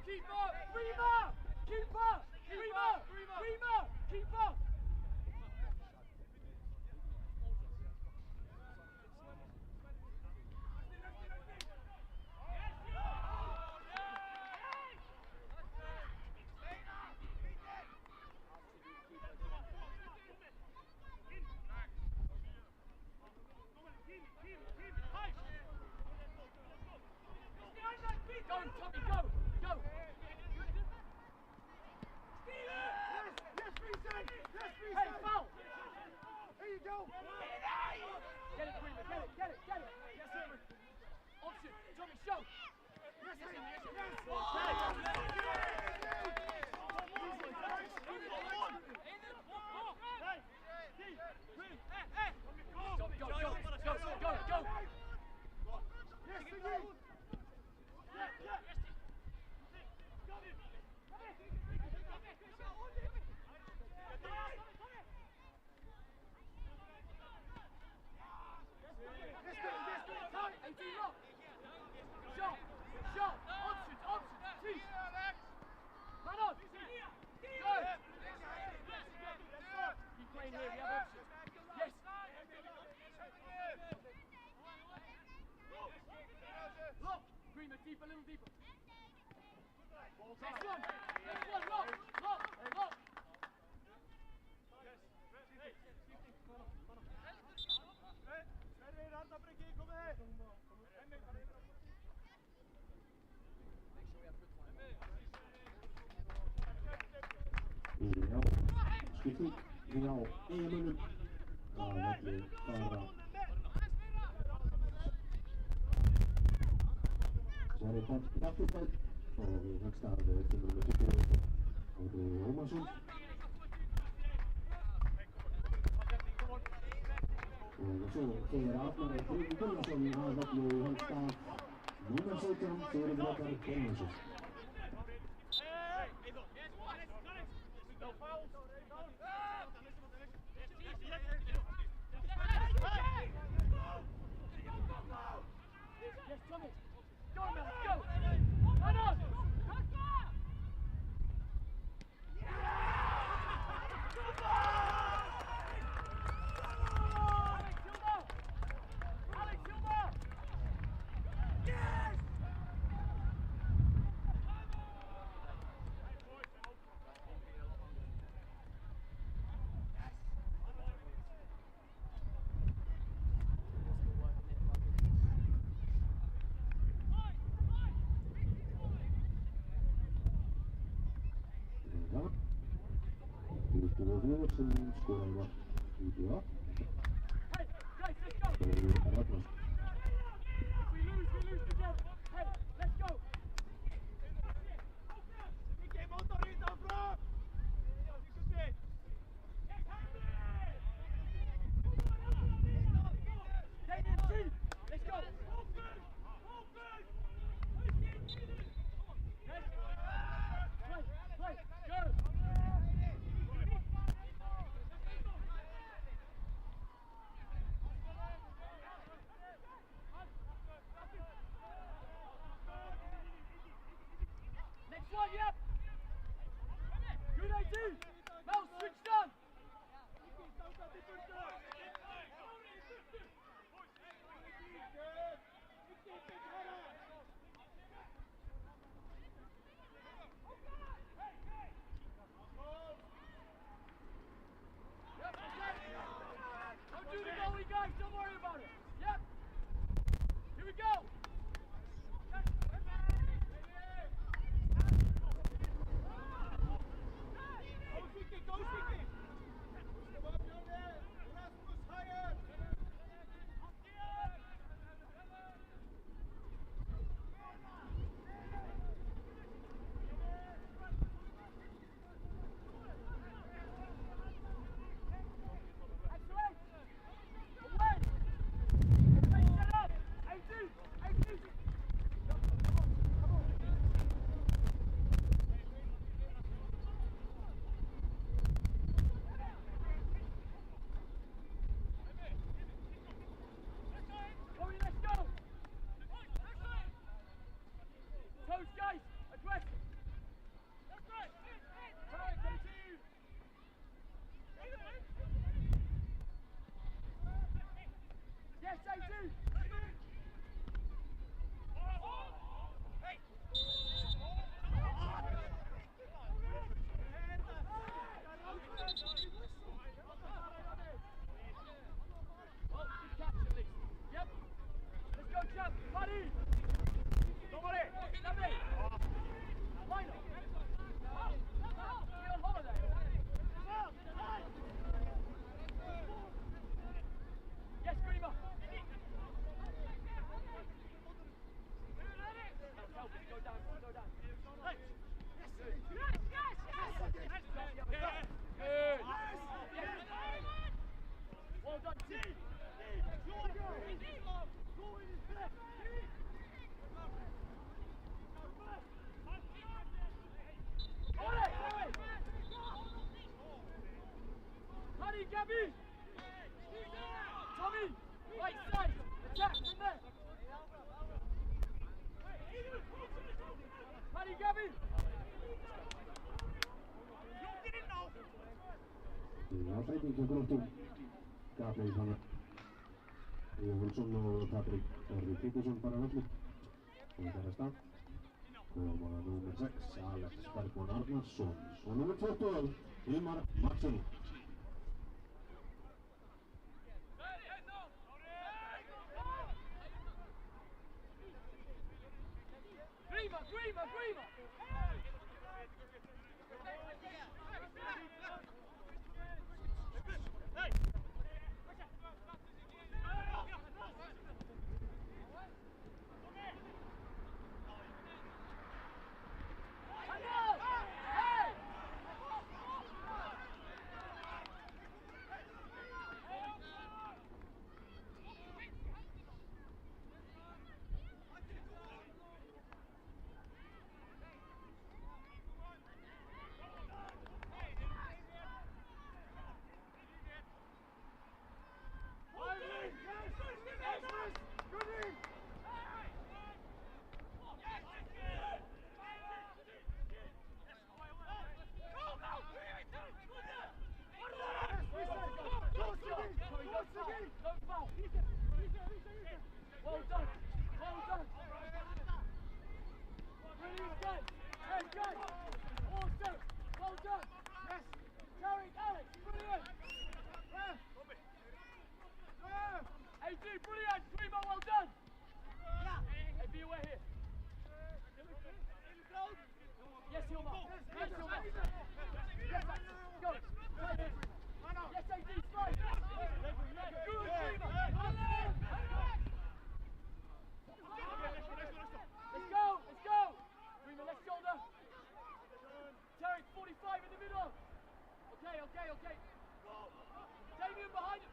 keep up! Rima! Keep up! Rima! Rima! Keep up! Go, Tommy, go! Go! Yes, reset! Yes, reset! Hey, foul! Here you go! Get it, Rima, get it, get it, get it! Yes, sir. Option, Tommy, show! Yes, yes, Tommy, go, go, go, go, go! yes, again! Shot! Shot! Options! Options! Teeth! Man on! Go! Keep playing here, we have options. Yes! Lock! Greenman, deep, a little deeper. Next one! Next one! Lock! Lock! Lock! Ja, skipting. Ja, 1 minuut. Ah, lekker. Sorry, dat is het. Oh, ik sta er. Ik ben met de boel. Oh, de Omarzon. Zo, raad maar ik denk dat zo'n aanzet nu hand staat. Nu maar zeker om te horen dat er geen is. Yes, Tommy! Go, man! Go! Man on! Alex Silva! Yes! Scoren ja. Hey, guys, let's go! Dat was. We lose together! Hey, let's go! Damien, two! Let's go! Play, go! Next one, yep! Good idea! Mel, switch on! Yep, okay. Don't do the goalie, guys. Don't worry about it. Yep. Here we go. Excellent. Away. Everybody set up. 18. Come on. Chloe, let's go. Toes, guys. Aggressive. Yes, AD! Well, good catch at least. Yep. Let's go, Chubb. Buddy! Somebody! Lovely! Line up! You're on holiday! Yes, Grima! Help it, go down, go down. Good! Well done, team! Honey, Gabby! Tommy! Right side! Attack from there! Honey, Gabby! Ja, Patrick on kohtu kaapleisanna. Wilson on Patrick Orri-Pikusen paranatlu. Oikeastaan. Kolmana nummer 6, Alex Bergman Arnarsson. Och nummer 12, Hilmar Mattsson. Grima, Grima, Grima! Well done! Well done! Brilliant game! Hey guys! Awesome! Well done! Yes! Tarek, Alex, brilliant! AD, brilliant! Grima, well done! Hey, be aware here! Yes, Hilmar! Yes, Hilmar! Yes, go! Right here! Yes, AD, straight! Good, Grima! Let's go! Let's go! Grima, left shoulder! Tarek, 45 in the middle! Okay, okay, okay! Damien behind him!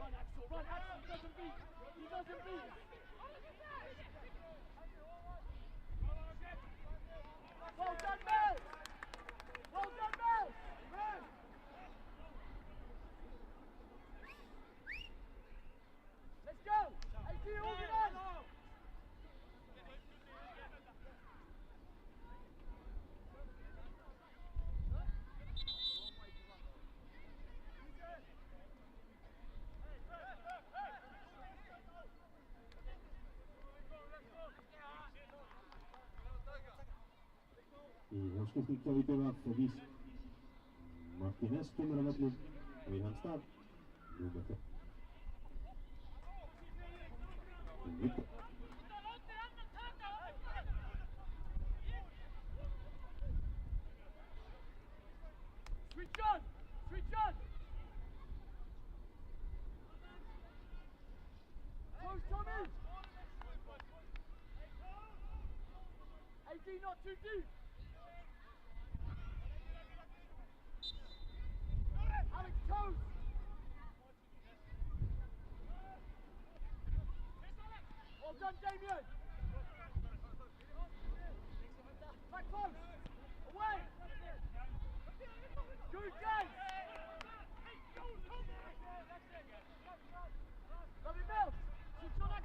Run, Axel, run, Axel, he doesn't beat! He doesn't beat! Well done, Mel! Well done, Mel! Let's go! AD, organize! I Helsinki kävi PVF 5. Martinez, 10 metrun. Ihan start. Nummer 5. Nyt. Switch on! Switch on! Close, Tommy! AD not too deep! Alex, toes! Well done, Damien! Back close! Away! Good game! Lovely Mills! Switch on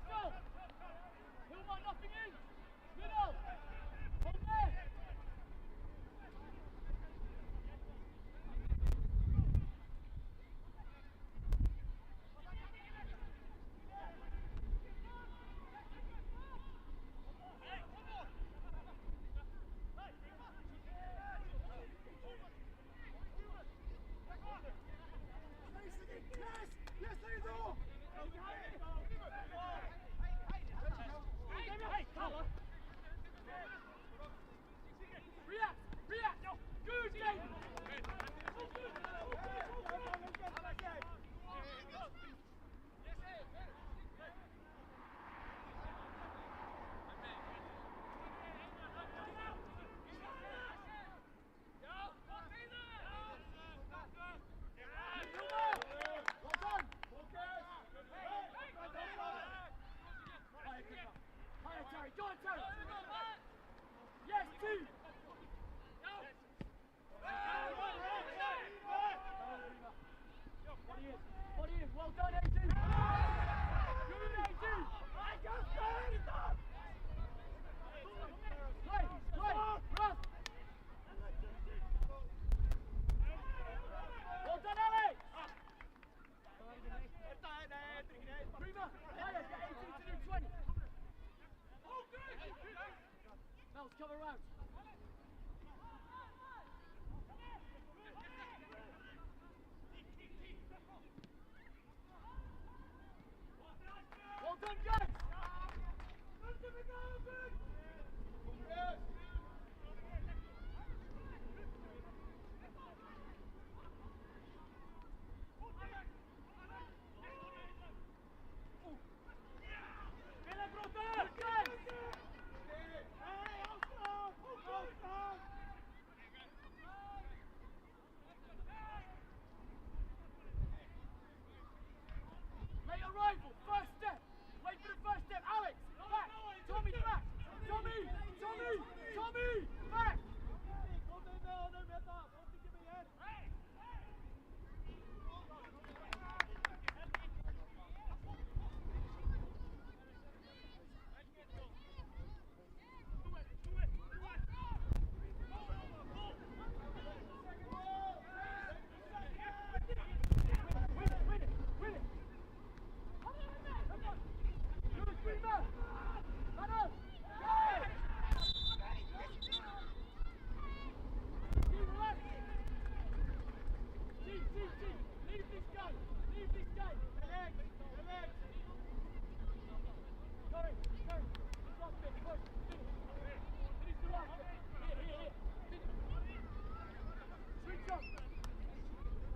switch on.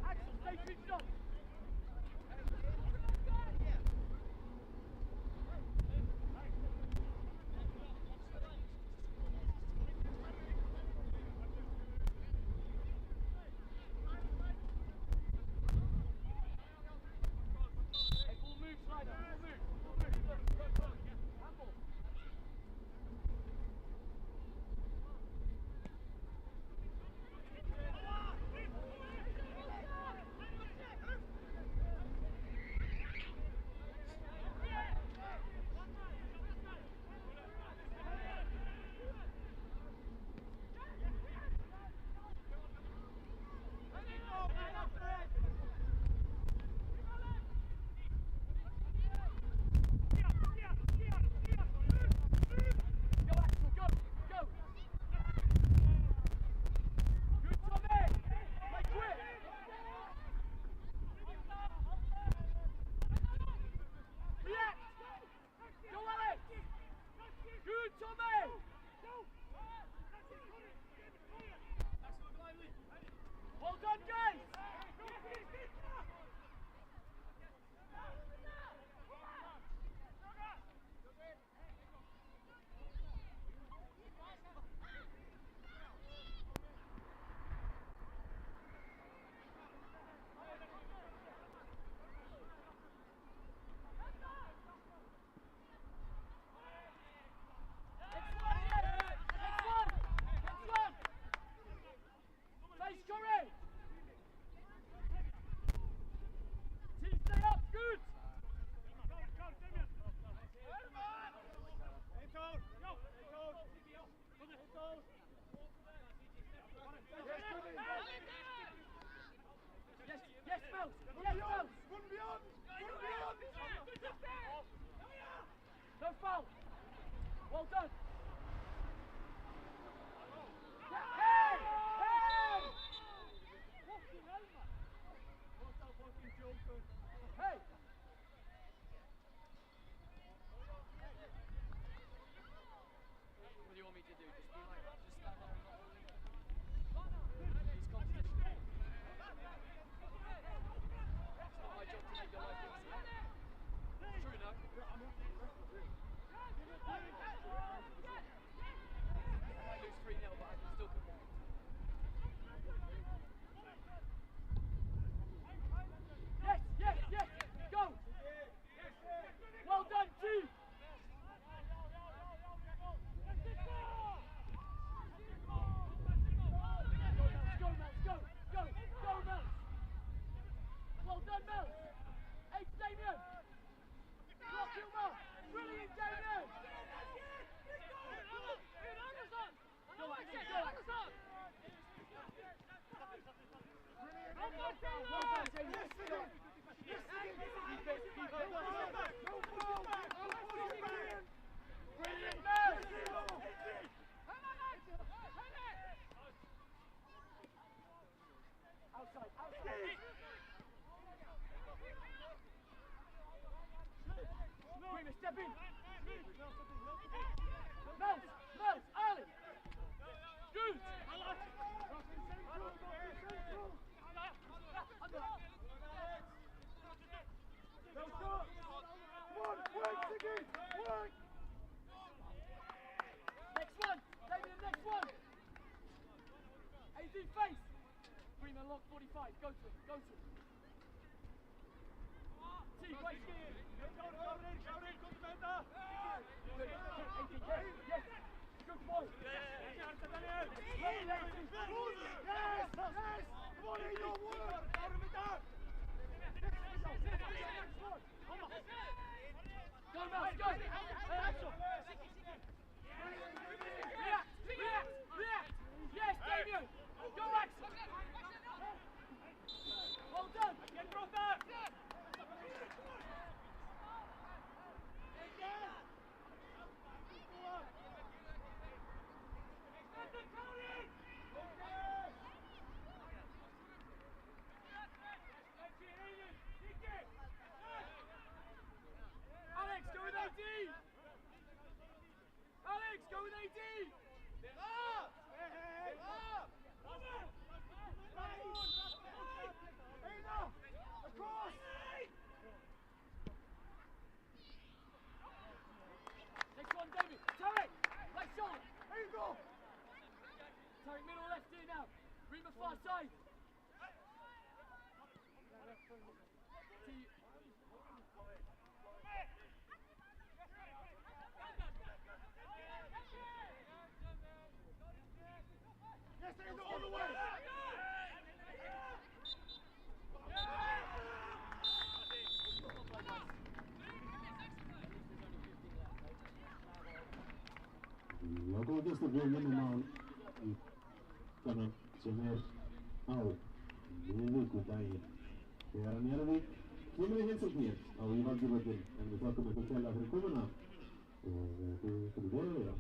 Axel, stay switched on. Hey, ball move, Slider, ball move. Handball. Go, Axel, go, go. Good, Tommy. Play quick. React. Go, Alex. Good, Tommy. Well done, guys. Face Corey! Team stay up, good! Yes, yes, Mills! Yes, Mills! One beyond! No foul! Well done! Hey! Hey! Hey! What do you want me to do? Just be like, just stand there and not... He's competition. It's not my job to make your life easy. True enough. I might lose 3-0, but I can still compete. Yes, yes, yes! Go! Well done, team! Go, Mels, go! Go, go, Mels! Well done, Mels! Hey, Damien! Block you, Mels! Brilliant, Damien! Go, Axel, go, Axel! Well done, Damien! Go! Brilliant, Mels! Outside, outside! Creamer, step in! Mels! Mels! Ali! Good! Next one! David, next one! AZ face! Freeman lock 45, go to him, go to him. T, wait! Good, AZ, yes, yes! Good boy! Yes! Come on, in your work! Go, Mels, go! React! React! React! Yes, Damien! Go, Axel! Well done! Get brought back! Alex, go with AD! Steer now. Rima far side. Yes, they're all the way. Joka oikeasti voi nimenomaan tämän se myös au. Liikupäin. Järvi. 10 hensokniet. Au i valgruppen. En vi tar med på kvällar för kommorna. Och det går det då.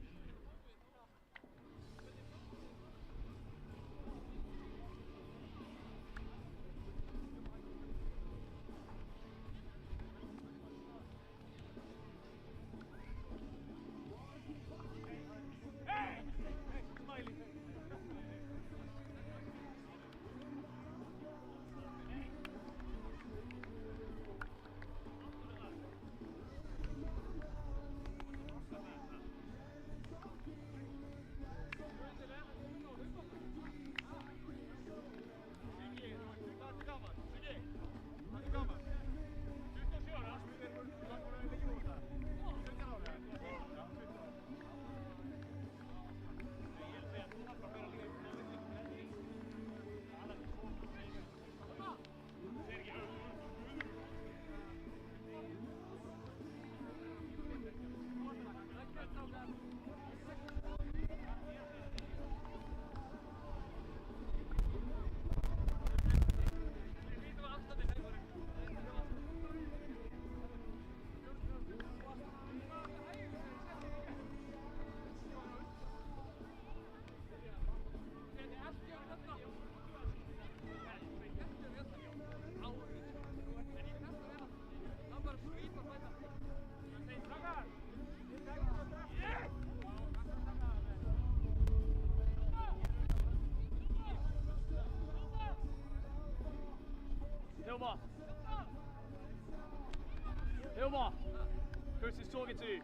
Hilmar! Who's this talking to you?